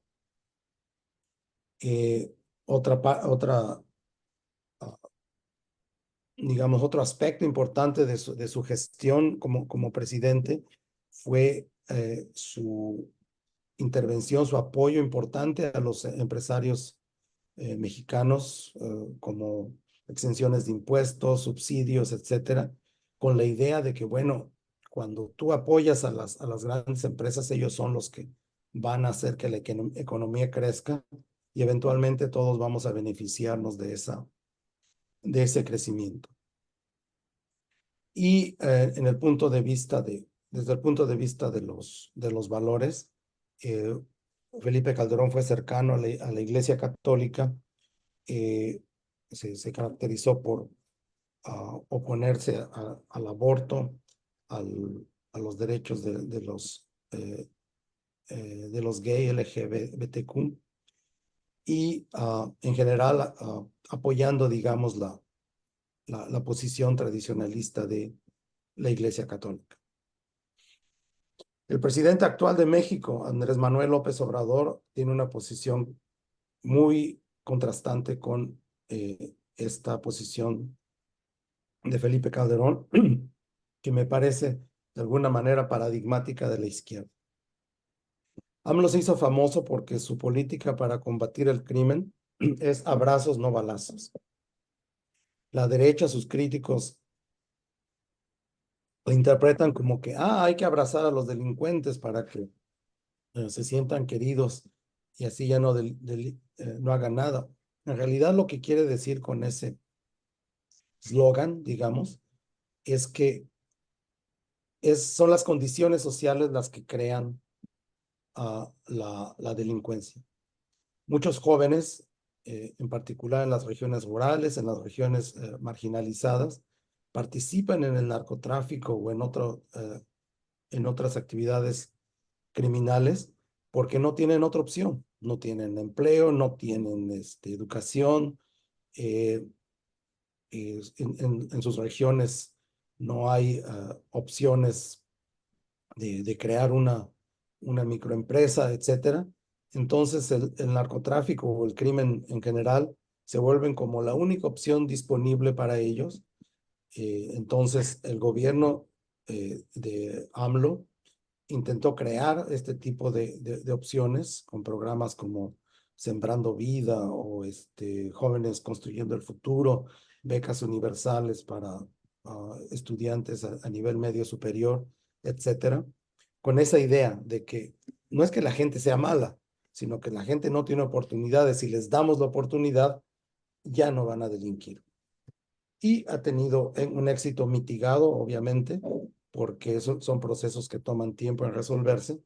Digamos, otro aspecto importante de su gestión como presidente fue su intervención, su apoyo importante a los empresarios mexicanos, como exenciones de impuestos, subsidios, etcétera, con la idea de que, bueno, cuando tú apoyas a las grandes empresas, ellos son los que van a hacer que la economía crezca y eventualmente todos vamos a beneficiarnos de ese crecimiento. Y desde el punto de vista de los valores, Felipe Calderón fue cercano a la Iglesia Católica, se caracterizó por oponerse al aborto, a los derechos de los gay, LGBTQ, y en general apoyando, digamos, la posición tradicionalista de la Iglesia Católica. El presidente actual de México, Andrés Manuel López Obrador, tiene una posición muy contrastante con esta posición de Felipe Calderón, que me parece de alguna manera paradigmática de la izquierda. AMLO se hizo famoso porque su política para combatir el crimen es abrazos, no balazos. La derecha, sus críticos, lo interpretan como que hay que abrazar a los delincuentes para que se sientan queridos y así ya no hagan nada. En realidad lo que quiere decir con ese eslogan, digamos, es que son las condiciones sociales las que crean la delincuencia. Muchos jóvenes, en particular en las regiones rurales, en las regiones marginalizadas, participan en el narcotráfico o en otras actividades criminales porque no tienen otra opción, no tienen empleo, no tienen educación, en sus regiones no hay opciones de crear una microempresa, etcétera. Entonces el narcotráfico o el crimen en general se vuelven como la única opción disponible para ellos. Entonces el gobierno de AMLO intentó crear este tipo de opciones con programas como Sembrando Vida o Jóvenes Construyendo el Futuro, becas universales para estudiantes a nivel medio superior, etcétera, con esa idea de que no es que la gente sea mala, sino que la gente no tiene oportunidades. Si les damos la oportunidad, ya no van a delinquir. Y ha tenido un éxito mitigado, obviamente, porque son procesos que toman tiempo en resolverse,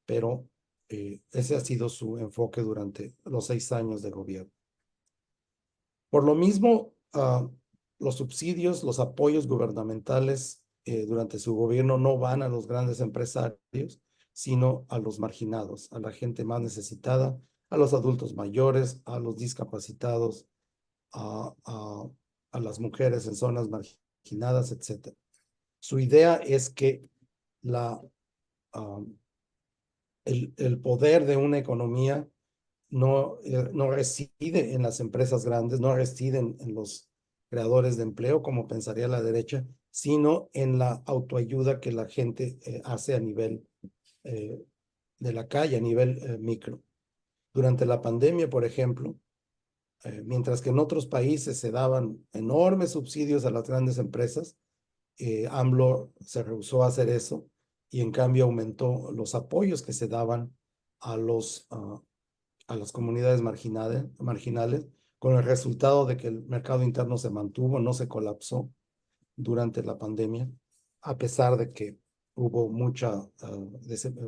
pero ese ha sido su enfoque durante los 6 años de gobierno. Por lo mismo, los subsidios, los apoyos gubernamentales durante su gobierno no van a los grandes empresarios, sino a los marginados, a la gente más necesitada, a los adultos mayores, a los discapacitados, a, a, a las mujeres en zonas marginadas, etc. Su idea es que la, el poder de una economía no reside en las empresas grandes, no reside en los creadores de empleo, como pensaría la derecha, sino en la autoayuda que la gente hace a nivel eh, de la calle, a nivel micro. Durante la pandemia, por ejemplo, mientras que en otros países se daban enormes subsidios a las grandes empresas, AMLO se rehusó a hacer eso y en cambio aumentó los apoyos que se daban a a las comunidades marginales, con el resultado de que el mercado interno se mantuvo, no se colapsó durante la pandemia, a pesar de que hubo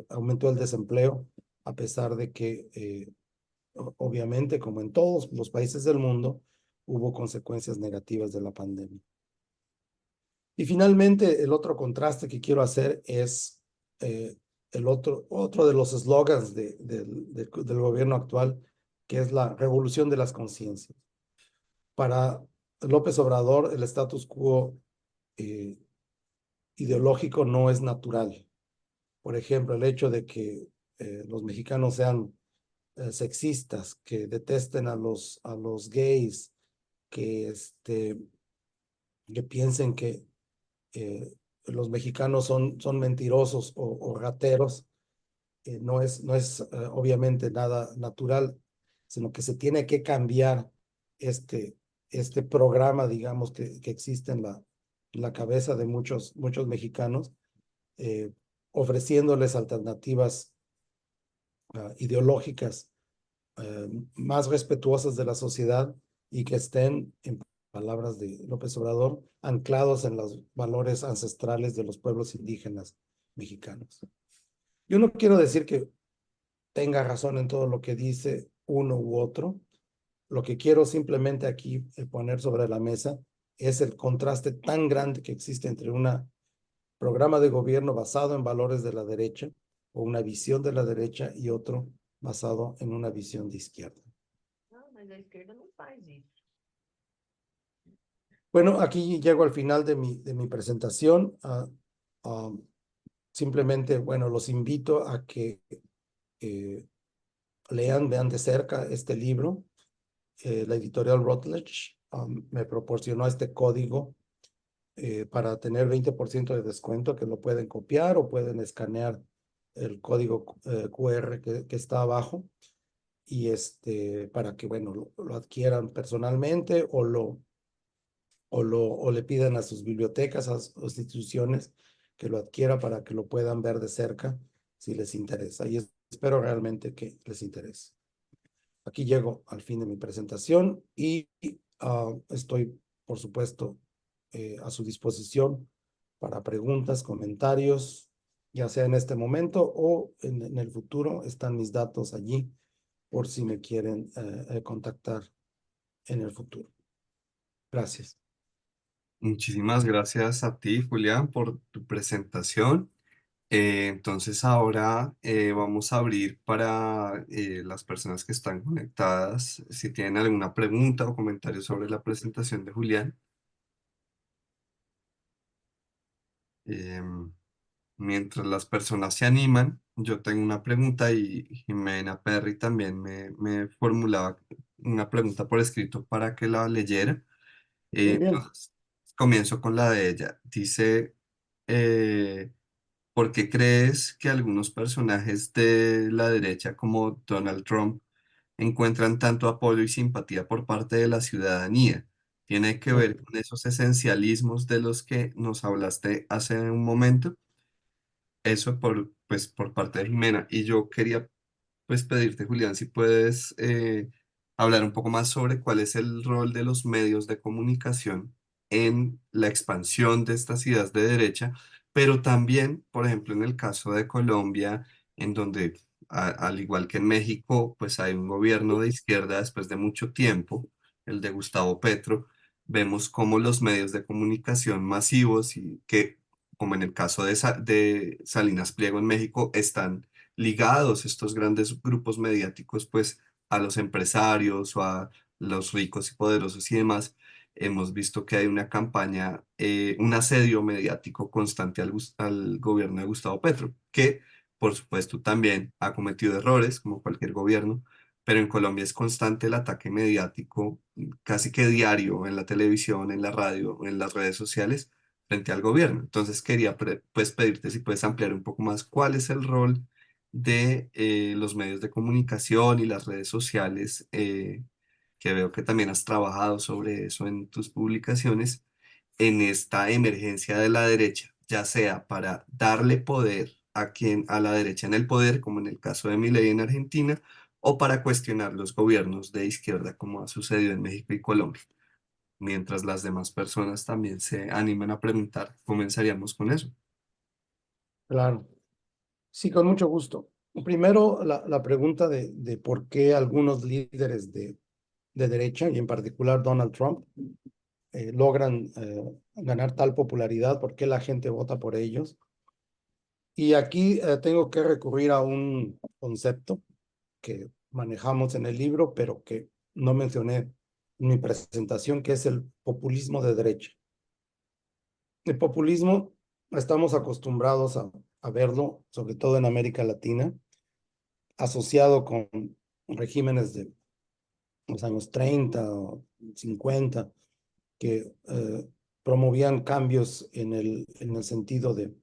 aumentó el desempleo, a pesar de que obviamente, como en todos los países del mundo, hubo consecuencias negativas de la pandemia. Y finalmente, el otro contraste que quiero hacer es otro de los eslogans del gobierno actual, que es la revolución de las conciencias. Para López Obrador, el status quo ideológico no es natural. Por ejemplo, el hecho de que los mexicanos sean sexistas, que detesten a los gays, que, que piensen que los mexicanos son mentirosos o rateros, no es obviamente nada natural, sino que se tiene que cambiar este programa, digamos, que existe en la cabeza de muchos mexicanos, eh, ofreciéndoles alternativas ideológicas más respetuosas de la sociedad y que estén, en palabras de López Obrador, anclados en los valores ancestrales de los pueblos indígenas mexicanos. Yo no quiero decir que tenga razón en todo lo que dice uno u otro. Lo que quiero simplemente aquí poner sobre la mesa es el contraste tan grande que existe entre un programa de gobierno basado en valores de la derecha o una visión de la derecha y otro basado en una visión de izquierda. Mas a esquerda não faz isso. Bueno, aquí llego al final de mi presentación. Simplemente, bueno, los invito a que vean de cerca este libro. La editorial Routledge me proporcionó este código para tener 20% de descuento, que lo pueden copiar o pueden escanear el código QR que está abajo y para que, bueno, lo adquieran personalmente o le pidan a sus bibliotecas, a sus instituciones que lo adquiera para que lo puedan ver de cerca si les interesa. Y espero realmente que les interese. Aquí llego al fin de mi presentación y estoy, por supuesto, a su disposición para preguntas, comentarios, ya sea en este momento o en el futuro. Están mis datos allí por si me quieren contactar en el futuro. Gracias. Muchísimas gracias a ti, Julián, por tu presentación. Entonces ahora vamos a abrir para las personas que están conectadas, si tienen alguna pregunta o comentario sobre la presentación de Julián. Em, Mientras las personas se animan, yo tengo una pregunta y Jimena Perry también me formulaba una pregunta por escrito para que la leyera. Muy bien. Entonces, comienzo con la de ella. Dice, eh, ¿por qué crees que algunos personajes de la derecha como Donald Trump encuentran tanto apoyo y simpatía por parte de la ciudadanía? ¿Tiene que ver con esos esencialismos de los que nos hablaste hace un momento? Eso pues, por parte de Jimena. Y yo quería pues pedirte, Julián, si puedes hablar un poco más sobre cuál es el rol de los medios de comunicación en la expansión de estas ideas de derecha, pero también, por ejemplo, en el caso de Colombia, en donde, al igual que en México, pues hay un gobierno de izquierda después de mucho tiempo, el de Gustavo Petro. Vemos cómo los medios de comunicación masivos y que, como en el caso de Salinas Pliego en México, están ligados estos grandes grupos mediáticos pues a los empresarios o a los ricos y poderosos y demás. Hemos visto que hay una campaña, un asedio mediático constante al gobierno de Gustavo Petro, que por supuesto también ha cometido errores como cualquier gobierno, pero en Colombia es constante el ataque mediático, casi que diario en la televisión, en la radio, en las redes sociales frente al gobierno. Entonces quería pues pedirte si puedes ampliar un poco más cuál es el rol de los medios de comunicación y las redes sociales, que veo que también has trabajado sobre eso en tus publicaciones, en esta emergencia de la derecha, ya sea para darle poder a la derecha en el poder, como en el caso de Milei en Argentina, o para cuestionar los gobiernos de izquierda, como ha sucedido en México y Colombia, mientras las demás personas también se animan a preguntar. Comenzaríamos con eso. Claro. Sí, con mucho gusto. Primero, la pregunta de por qué algunos líderes de derecha, y en particular Donald Trump, logran ganar tal popularidad, por qué la gente vota por ellos. Y aquí tengo que recurrir a un concepto que manejamos en el libro, pero que no mencioné en mi presentación, que es el populismo de derecha. El populismo estamos acostumbrados a verlo, sobre todo en América Latina, asociado con regímenes de los años 30 o 50 que promovían cambios en el sentido de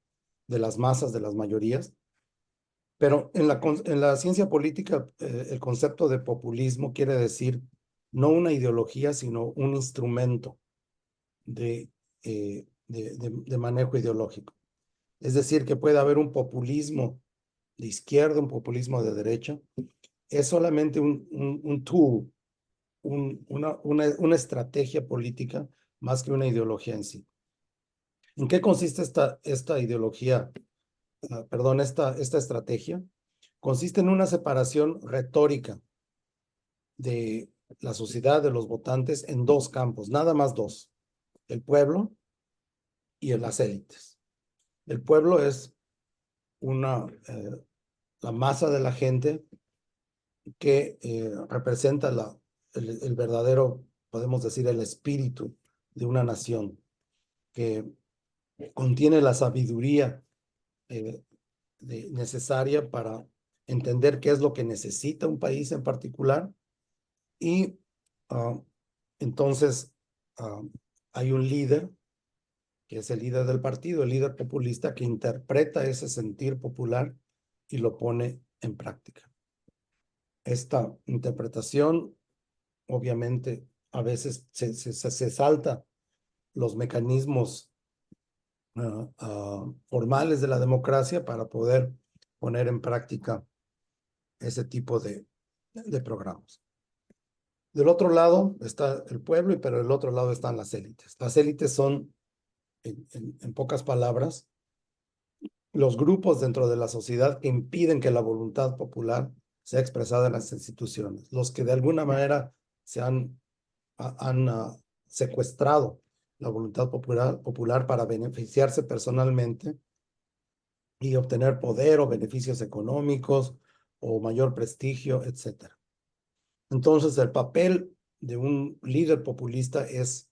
las masas, de las mayorías. Pero en la ciencia política, el concepto de populismo quiere decir no una ideología, sino un instrumento de manejo ideológico. Es decir, que puede haber un populismo de izquierda, un populismo de derecha. Es solamente un tool, una estrategia política más que una ideología en sí. ¿En qué consiste esta ideología? Perdón, esta estrategia. Consiste en una separación retórica de la sociedad, de los votantes, en dos campos, nada más dos: el pueblo y las élites. El pueblo es la masa de la gente que representa el verdadero, podemos decir, el espíritu de una nación, que contiene la sabiduría eh, necesaria para entender qué es lo que necesita un país en particular. Y uh, entonces uh, hay un líder, que es el líder del partido, el líder populista, que interpreta ese sentir popular y lo pone en práctica. Esta interpretación, obviamente, a veces se salta los mecanismos formales de la democracia para poder poner en práctica ese tipo de programas. Del otro lado está el pueblo, pero del otro lado están las élites. Las élites son, en pocas palabras, los grupos dentro de la sociedad que impiden que la voluntad popular sea expresada en las instituciones, los que de alguna manera han secuestrado la voluntad popular para beneficiarse personalmente y obtener poder o beneficios económicos o mayor prestigio, etc. Entonces, el papel de un líder populista es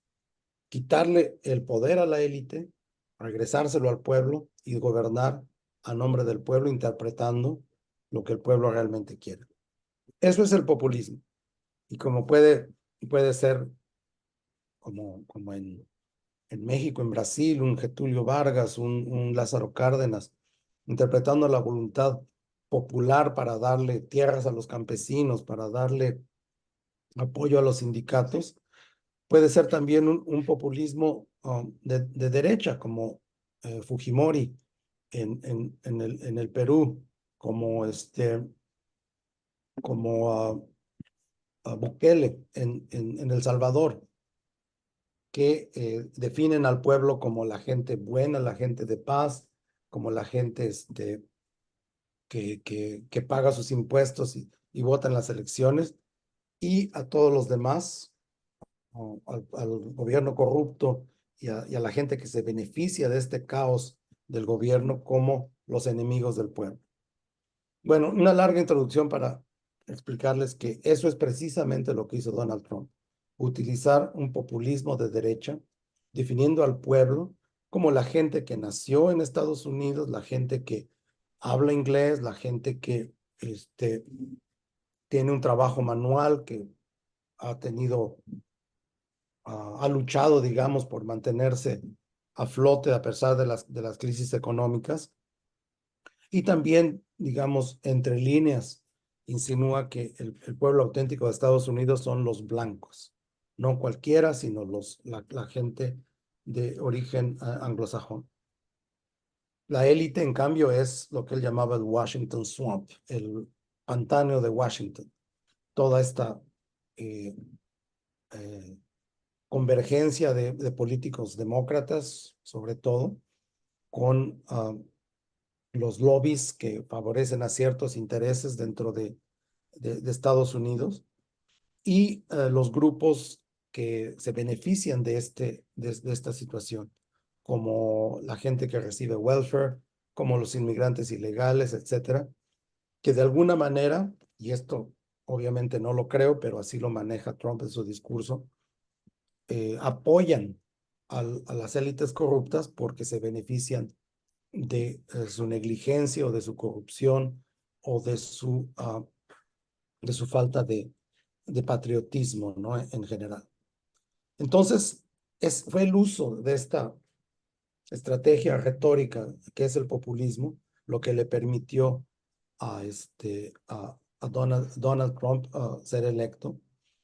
quitarle el poder a la élite, regresárselo al pueblo y gobernar a nombre del pueblo, interpretando lo que el pueblo realmente quiere. Eso es el populismo. Y como puede ser como en en México, en Brasil, un Getúlio Vargas, un Lázaro Cárdenas, interpretando la voluntad popular para darle tierras a los campesinos, para darle apoyo a los sindicatos, puede ser también un populismo de derecha, como Fujimori en el Perú, como Bukele en El Salvador, que definen al pueblo como la gente buena, la gente de paz, como la gente que paga sus impuestos y vota en las elecciones, y a todos los demás, al gobierno corrupto y a la gente que se beneficia de este caos del gobierno como los enemigos del pueblo. Bueno, una larga introducción para explicarles que eso es precisamente lo que hizo Donald Trump, utilizar un populismo de derecha, definiendo al pueblo como la gente que nació en Estados Unidos, la gente que habla inglés, la gente que tiene un trabajo manual, que ha tenido, ha luchado, digamos, por mantenerse a flote a pesar de las crisis económicas. Y también, digamos, entre líneas, insinúa que el pueblo auténtico de Estados Unidos son los blancos, no cualquiera, sino la gente de origen anglosajón. La élite, en cambio, es lo que él llamaba el Washington Swamp, el pantano de Washington. Toda esta eh, eh, convergencia de políticos demócratas, sobre todo, con los lobbies que favorecen a ciertos intereses dentro de Estados Unidos y los grupos que se benefician de esta situación, como la gente que recibe welfare, como los inmigrantes ilegales, etcétera, que de alguna manera, y esto obviamente no lo creo, pero así lo maneja Trump en su discurso, apoyan a las élites corruptas porque se benefician de su negligencia o de su corrupción o de su falta de patriotismo, ¿no? En general. Entonces, fue el uso de esta estrategia retórica que es el populismo lo que le permitió a Donald Trump ser electo,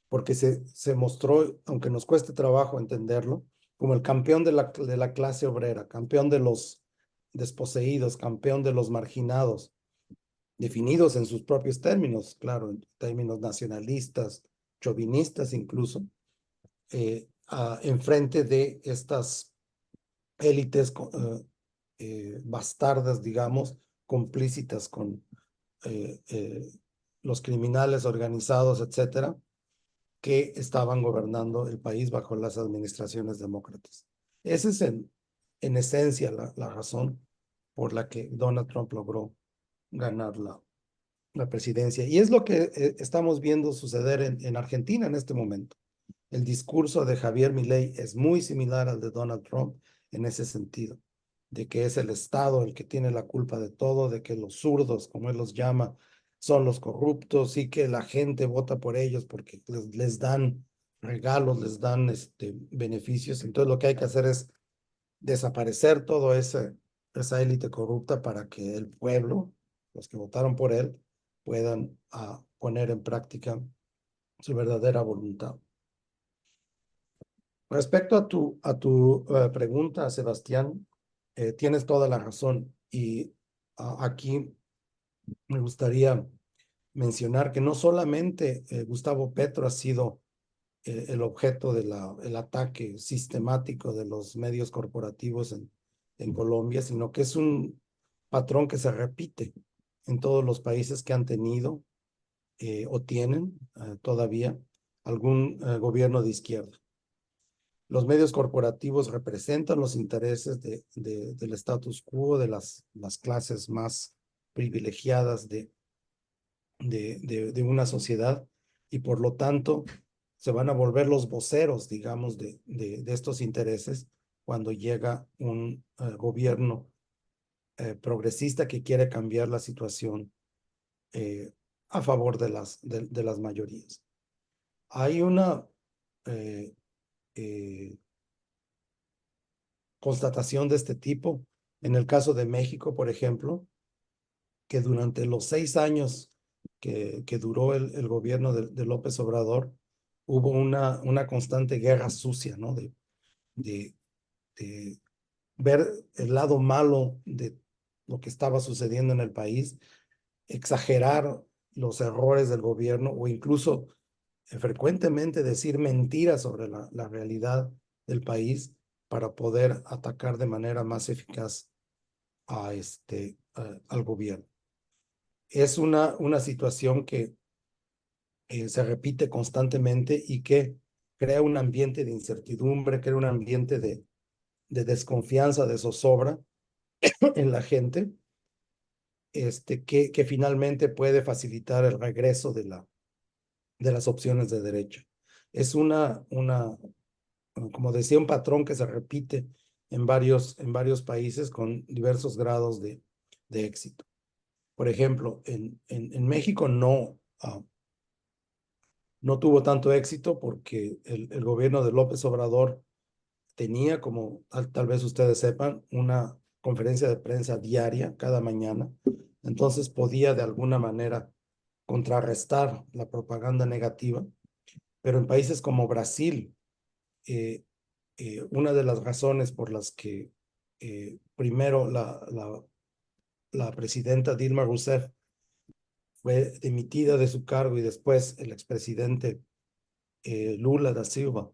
porque se mostró, aunque nos cueste trabajo entenderlo, como el campeón de la clase obrera, campeón de los desposeídos, campeón de los marginados, definidos en sus propios términos, claro, en términos nacionalistas, chauvinistas incluso, enfrente de estas élites bastardas, digamos, complícitas con los criminales organizados, etcétera, que estaban gobernando el país bajo las administraciones demócratas. Esa es en esencia la razón por la que Donald Trump logró ganar la presidencia. Y es lo que estamos viendo suceder en Argentina en este momento. El discurso de Javier Milei es muy similar al de Donald Trump en ese sentido, de que es el Estado el que tiene la culpa de todo, de que los zurdos, como él los llama, son los corruptos y que la gente vota por ellos porque les dan regalos, les dan beneficios. Entonces lo que hay que hacer es desaparecer toda esa élite corrupta para que el pueblo, los que votaron por él, puedan poner en práctica su verdadera voluntad. Respecto a tu pregunta, Sebastián, tienes toda la razón. Y aquí me gustaría mencionar que no solamente Gustavo Petro ha sido el objeto el ataque sistemático de los medios corporativos en Colombia, sino que es un patrón que se repite en todos los países que han tenido o tienen todavía algún gobierno de izquierda. Los medios corporativos representan los intereses del status quo, de las clases más privilegiadas de una sociedad y por lo tanto se van a volver los voceros, digamos, de estos intereses cuando llega un gobierno progresista que quiere cambiar la situación a favor de las mayorías. Hay una constatación de este tipo. En el caso de México, por ejemplo, que durante los 6 años que duró el gobierno de López Obrador, hubo una constante guerra sucia, ¿no? De, de ver el lado malo de lo que estaba sucediendo en el país, exagerar los errores del gobierno o incluso frecuentemente decir mentiras sobre la realidad del país para poder atacar de manera más eficaz al gobierno. Es una situación que se repite constantemente y que crea un ambiente de incertidumbre, crea un ambiente de desconfianza, de zozobra en la gente, que finalmente puede facilitar el regreso de las opciones de derecha. Es como decía, un patrón que se repite en varios países con diversos grados de éxito. Por ejemplo, en México no tuvo tanto éxito porque el gobierno de López Obrador tenía, como tal vez ustedes sepan, una conferencia de prensa diaria cada mañana. Entonces podía de alguna manera contrarrestar la propaganda negativa. Pero en países como Brasil, eh, una de las razones por las que primero la presidenta Dilma Rousseff fue dimitida de su cargo y después el expresidente Lula da Silva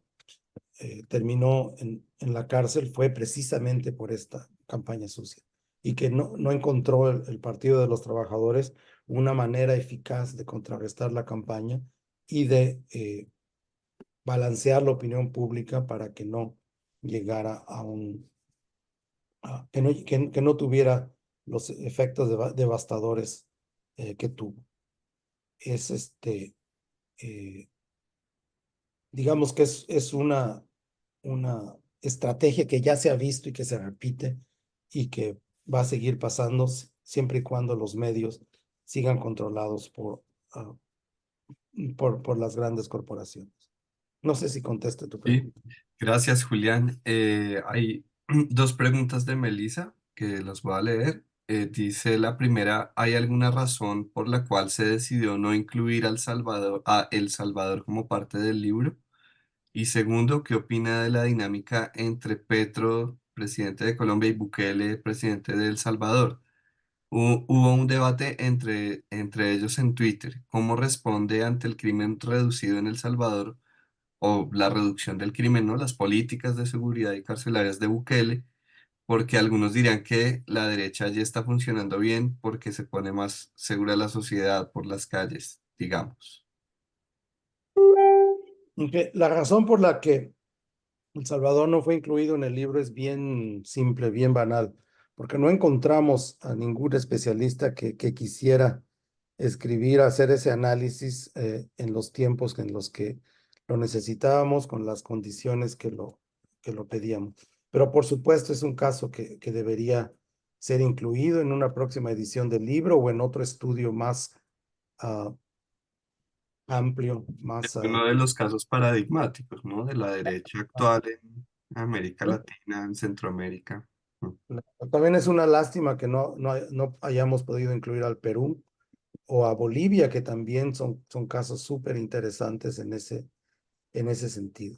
terminó en la cárcel fue precisamente por esta campaña sucia y que no encontró el Partido de los Trabajadores una manera eficaz de contrarrestar la campaña y de balancear la opinión pública para que no llegara que no tuviera los efectos devastadores que tuvo. Es eh, digamos que es una estrategia que ya se ha visto y que se repite y que va a seguir pasando siempre y cuando los medios sigan controlados por las grandes corporaciones. No sé si conteste tu Sí, pregunta. gracias, Julián. Hay dos preguntas de Melissa que las voy a leer. Dice la primera, ¿hay alguna razón por la cual se decidió no incluir a El Salvador como parte del libro? Y segundo, ¿qué opina de la dinámica entre Petro, presidente de Colombia, y Bukele, presidente de El Salvador? Hubo un debate entre ellos en Twitter. ¿Cómo responde ante el crimen reducido en El Salvador o la reducción del crimen, ¿no? Las políticas de seguridad y carcelarias de Bukele? Porque algunos dirían que la derecha ya está funcionando bien porque se pone más segura la sociedad por las calles, digamos. Aunque la razón por la que El Salvador no fue incluido en el libro es bien simple, bien banal, porque no encontramos a ningún especialista que quisiera escribir, hacer ese análisis en los tiempos en los que lo necesitábamos, con las condiciones que lo pedíamos. Pero por supuesto es un caso que debería ser incluido en una próxima edición del libro o en otro estudio más ah, amplio, más... Uno de los casos paradigmáticos, ¿no? De la derecha actual en América Latina, en Centroamérica. Mm. También es una lástima que no hayamos podido incluir al Perú o a Bolivia, que también son casos súper interesantes en ese sentido.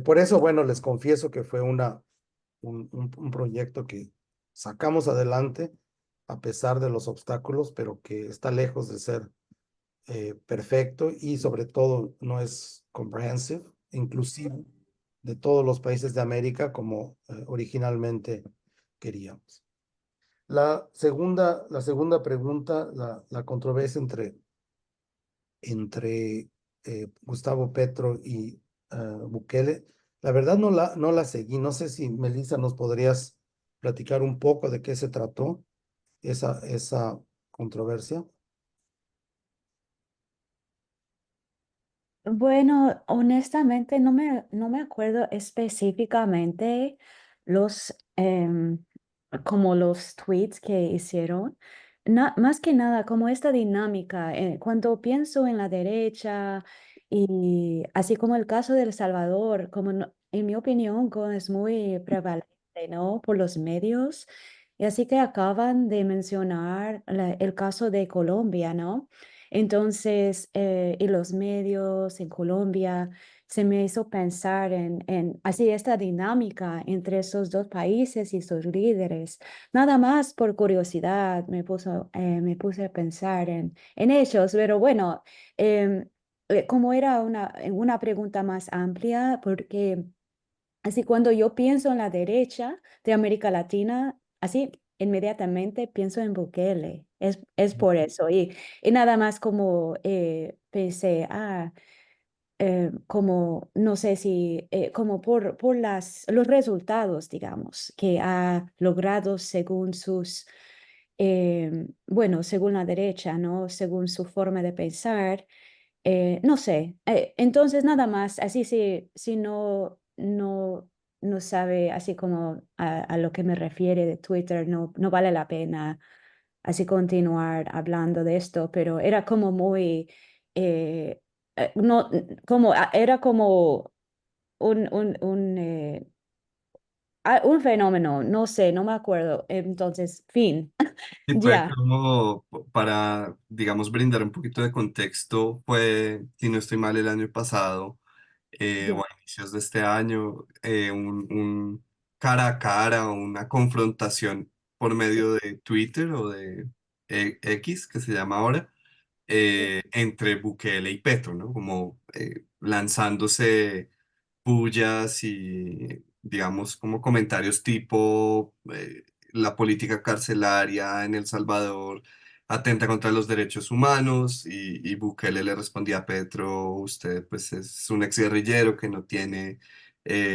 Por eso, bueno, les confieso que fue un proyecto que sacamos adelante a pesar de los obstáculos, pero que está lejos de ser perfecto y sobre todo no es comprehensive, inclusive de todos los países de América como originalmente queríamos. La segunda pregunta, la controversia entre Gustavo Petro y Bukele, la verdad no la seguí. No sé si, Melissa, nos podrías platicar un poco de qué se trató esa controversia. Bueno, honestamente no me acuerdo específicamente los, como los tweets que hicieron. Más que nada, como esta dinámica, cuando pienso en la derecha y así como el caso de El Salvador, como en mi opinión, es muy prevalente ¿no? Por los medios. Y así que acaban de mencionar el caso de Colombia, ¿no? Entonces, y los medios en Colombia se me hizo pensar en así esta dinámica entre esos dos países y sus líderes. Nada más por curiosidad me puse a pensar en ellos, pero bueno, como era una pregunta más amplia, porque así cuando yo pienso en la derecha de América Latina, así inmediatamente pienso en Bukele. Es por eso. Y nada más como pensé, como, no sé si, como por los resultados, digamos, que ha logrado según bueno, según la derecha, ¿no? Según su forma de pensar. No sé, entonces nada más, así si no sabe, así como a lo que me refiere de Twitter, no vale la pena así continuar hablando de esto, pero era como muy, no, como, era como un fenómeno, no sé, no me acuerdo, entonces, fin, Y fue ya, como para, digamos, brindar un poquito de contexto, fue, si no estoy mal, el año pasado, o ya, a inicios de este año, un cara a cara, una confrontación por sí, medio de Twitter o de X, que se llama ahora, sí. entre Bukele y Petro, ¿no? Como lanzándose pullas y, digamos, como comentarios tipo la política carcelaria en El Salvador atenta contra los derechos humanos y Bukele le respondía a Petro, usted pues es un exguerrillero que no tiene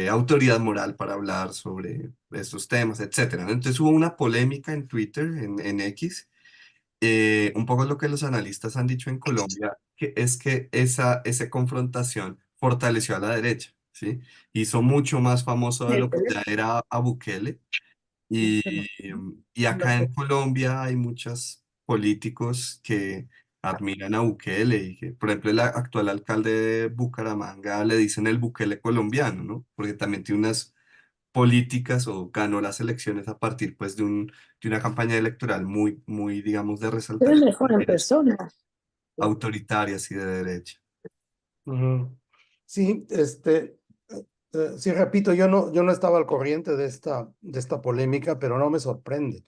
autoridad moral para hablar sobre estos temas, etcétera, ¿no? Entonces hubo una polémica en Twitter, en X, un poco lo que los analistas han dicho en Colombia, que es que esa confrontación fortaleció a la derecha, ¿sí? Hizo mucho más famoso de lo que ya era a Bukele. Y, y acá en Colombia hay muchos políticos que admiran a Bukele y que, por ejemplo, el actual alcalde de Bucaramanga le dicen el Bukele colombiano, ¿no? Porque también tiene unas políticas o ganó las elecciones a partir pues de una campaña electoral muy, digamos, de resaltar Es esas mejor en ideas persona. autoritarias y de derecha. Ujú. Sí, sí, repito, yo no estaba al corriente de esta polémica, pero no me sorprende,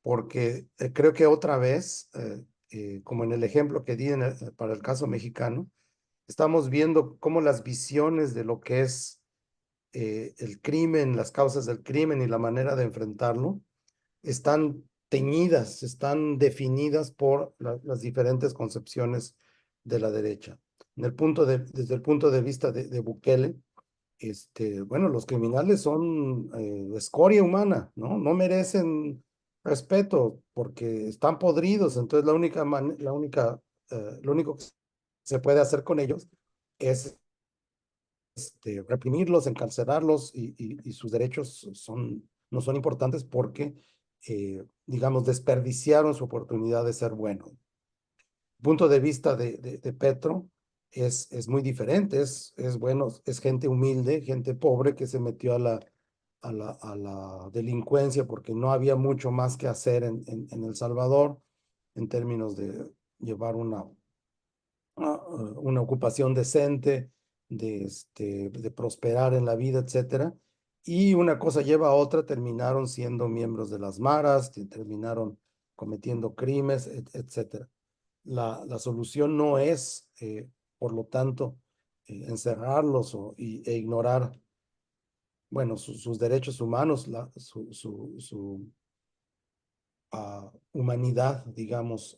porque creo que otra vez, como en el ejemplo que di para el caso mexicano, estamos viendo cómo las visiones de lo que es el crimen, las causas del crimen y la manera de enfrentarlo, están teñidas, están definidas por las diferentes concepciones de la derecha. Desde el punto de vista de Bukele, bueno, los criminales son escoria humana, ¿no? No merecen respeto porque están podridos, entonces lo único que se puede hacer con ellos es reprimirlos, encarcelarlos y sus derechos no son importantes porque, digamos, desperdiciaron su oportunidad de ser bueno. Punto de vista de Petro es muy diferente, es bueno, es gente humilde, gente pobre que se metió a la delincuencia porque no había mucho más que hacer en El Salvador en términos de llevar una ocupación decente, de prosperar en la vida, etcétera. Y una cosa lleva a otra, terminaron siendo miembros de las maras, terminaron cometiendo crímenes, etcétera. La solución no es, por lo tanto, encerrarlos e ignorar, bueno, sus derechos humanos, su humanidad, digamos,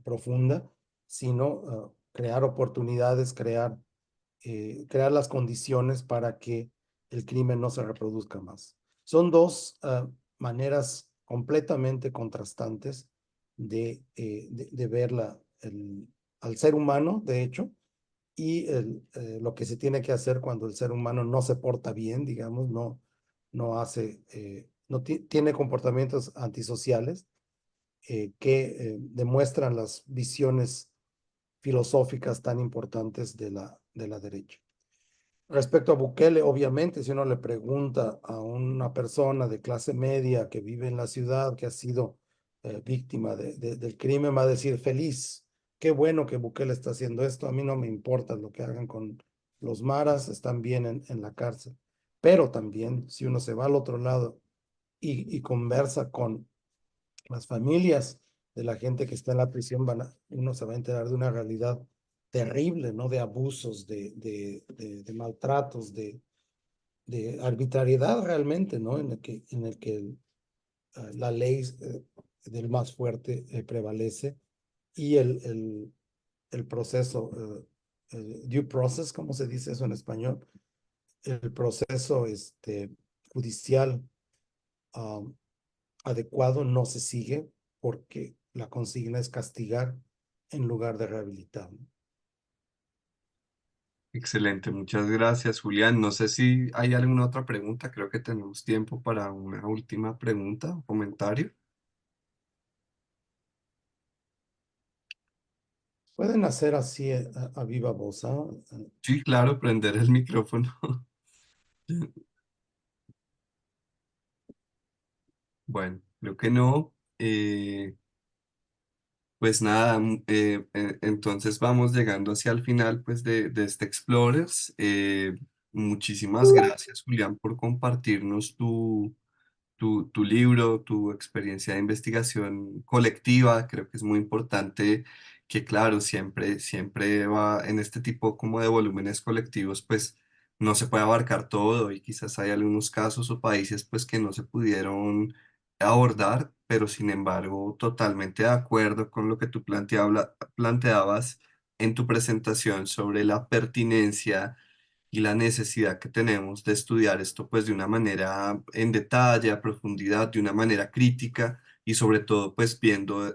profunda, sino crear oportunidades, crear las condiciones para que el crimen no se reproduzca más. Son dos maneras completamente contrastantes de ver al ser humano, de hecho, y lo que se tiene que hacer cuando el ser humano no se porta bien, digamos, no tiene comportamientos antisociales que demuestran las visiones filosóficas tan importantes de la derecha. Respecto a Bukele, obviamente, si uno le pregunta a una persona de clase media que vive en la ciudad, que ha sido víctima del crimen, va a decir feliz. Qué bueno que Bukele está haciendo esto. A mí no me importa lo que hagan con los maras, están bien en la cárcel. Pero también, si uno se va al otro lado y conversa con las familias de la gente que está en la prisión, uno se va a enterar de una realidad terrible, ¿no? De abusos, de maltratos, de arbitrariedad realmente, ¿no? La ley del más fuerte prevalece y el proceso, el due process, ¿cómo se dice eso en español? El proceso judicial um, adecuado no se sigue porque la consigna es castigar en lugar de rehabilitar, ¿no? Excelente, muchas gracias, Julián. No sé si hay alguna otra pregunta, creo que tenemos tiempo para una última pregunta o comentario. Pueden hacer así a viva voz, ¿ah? Sí, claro, prender el micrófono. Bueno, creo que no. Pues nada, entonces vamos llegando hacia el final pues de este Explorers. Muchísimas gracias, Julián, por compartirnos tu libro, tu experiencia de investigación colectiva. Creo que es muy importante que, claro, siempre va en este tipo como de volúmenes colectivos, pues no se puede abarcar todo y quizás hay algunos casos o países pues que no se pudieron abordar, pero sin embargo, totalmente de acuerdo con lo que tú planteabas en tu presentación sobre la pertinencia y la necesidad que tenemos de estudiar esto pues de una manera en detalle, a profundidad, de una manera crítica y sobre todo pues viendo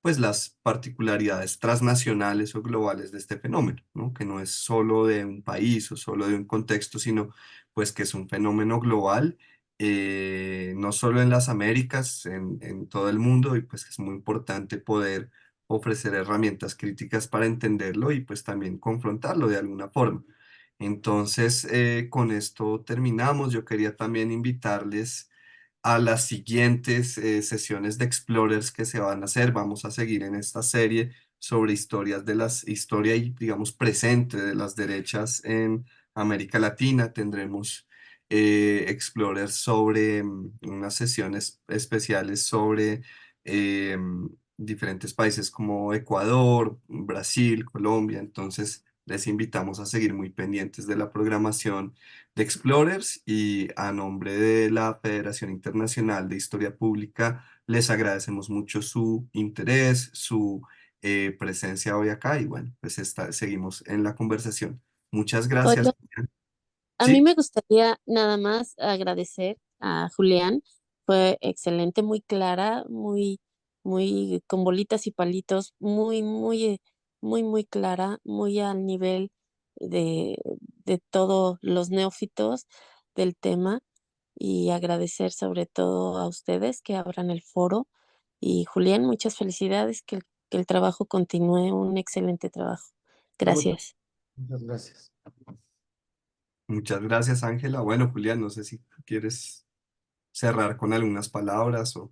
pues las particularidades transnacionales o globales de este fenómeno, ¿no? Que no es solo de un país o solo de un contexto, sino pues que es un fenómeno global, no solo en las Américas, en todo el mundo y pues es muy importante poder ofrecer herramientas críticas para entenderlo y pues también confrontarlo de alguna forma. Entonces, con esto terminamos. Yo quería también invitarles a las siguientes sesiones de Explorers que se van a hacer. Vamos a seguir en esta serie sobre historias de historia y, digamos, presente de las derechas en América Latina. Tendremos Explorers sobre unas sesiones especiales sobre diferentes países como Ecuador, Brasil, Colombia. Entonces, les invitamos a seguir muy pendientes de la programación de Explorers y a nombre de la Federación Internacional de Historia Pública les agradecemos mucho su interés, su presencia hoy acá y bueno, pues seguimos en la conversación. Muchas Oiga, gracias. a mí Sí, me gustaría nada más agradecer a Julián. Fue excelente, muy clara, muy con bolitas y palitos, muy clara, muy al nivel de, de todos los neófitos del tema. Y agradecer sobre todo a ustedes que abran el foro. Y Julián, muchas felicidades, que el trabajo continúe, un excelente trabajo. Muchas, Gracias. muchas gracias. muchas gracias, Ángela. Bueno, Julián, no sé si quieres cerrar con algunas palabras o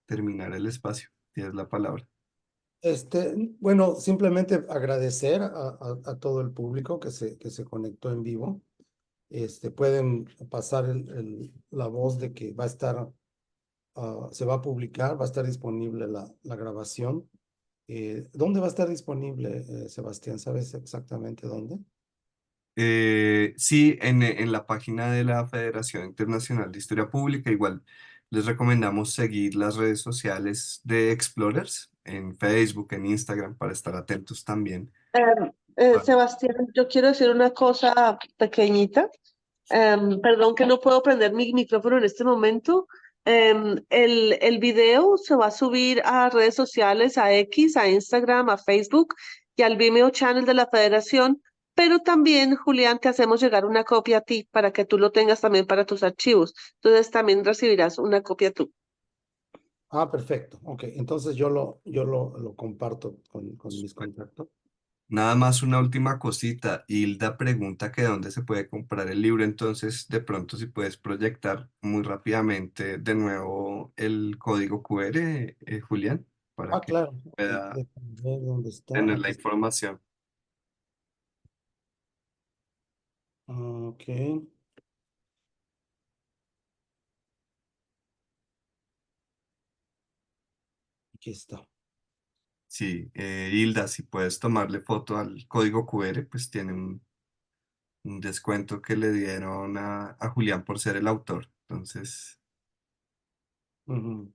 terminar el espacio. Tienes la palabra. Bueno, simplemente agradecer a todo el público que se conectó en vivo. Pueden pasar la voz de que va a estar, se va a publicar, va a estar disponible la grabación. ¿Dónde va a estar disponible, Sebastián? ¿Sabes exactamente dónde? Sí, en la página de la Federación Internacional de Historia Pública, igual les recomendamos seguir las redes sociales de Explorers en Facebook, en Instagram, para estar atentos también. Sebastián, yo quiero decir una cosa pequeñita. Perdón que no puedo prender mi micrófono en este momento. El video se va a subir a redes sociales, a X, a Instagram, a Facebook y al Vimeo Channel de la Federación, pero también, Julián, te hacemos llegar una copia a ti para que tú lo tengas también para tus archivos. Entonces también recibirás una copia tú. Ah, perfecto. Ok, entonces yo lo comparto con mis contactos. Nada más una última cosita. Hilda pregunta que dónde se puede comprar el libro, entonces de pronto si puedes proyectar muy rápidamente de nuevo el código QR, Julián, para Ah, que claro. pueda Déjame ver dónde está. tener la Aquí está. información. Ok, aquí está. Sí, Hilda, si puedes tomarle foto al código QR, pues tiene un descuento que le dieron a Julián por ser el autor. Entonces, Ujú,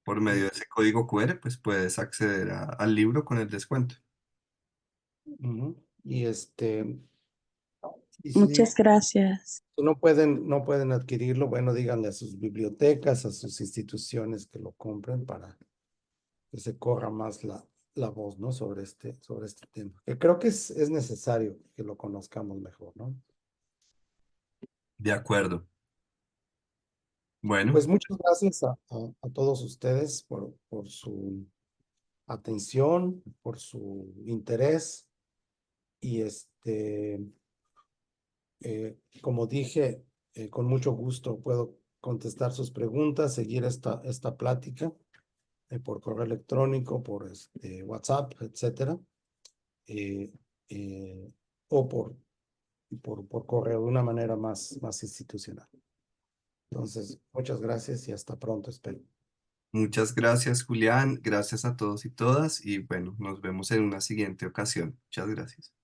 por medio de ese código QR, pues puedes acceder al libro con el descuento. ujú. Y Muchas gracias. si no pueden adquirirlo, bueno, díganle a sus bibliotecas, a sus instituciones que lo compren para que se corra más la voz, ¿no? Sobre este tema. Que creo que es necesario que lo conozcamos mejor, ¿no? De acuerdo. Bueno, Pues muchas gracias a todos ustedes por su atención, por su interés y como dije, con mucho gusto puedo contestar sus preguntas, seguir esta plática por correo electrónico, por WhatsApp, etcétera, eh, eh, o por correo de una manera más institucional. Entonces, muchas gracias y hasta pronto, espero. muchas gracias, Julián. Gracias a todos y todas. Y bueno, nos vemos en una siguiente ocasión. Muchas gracias.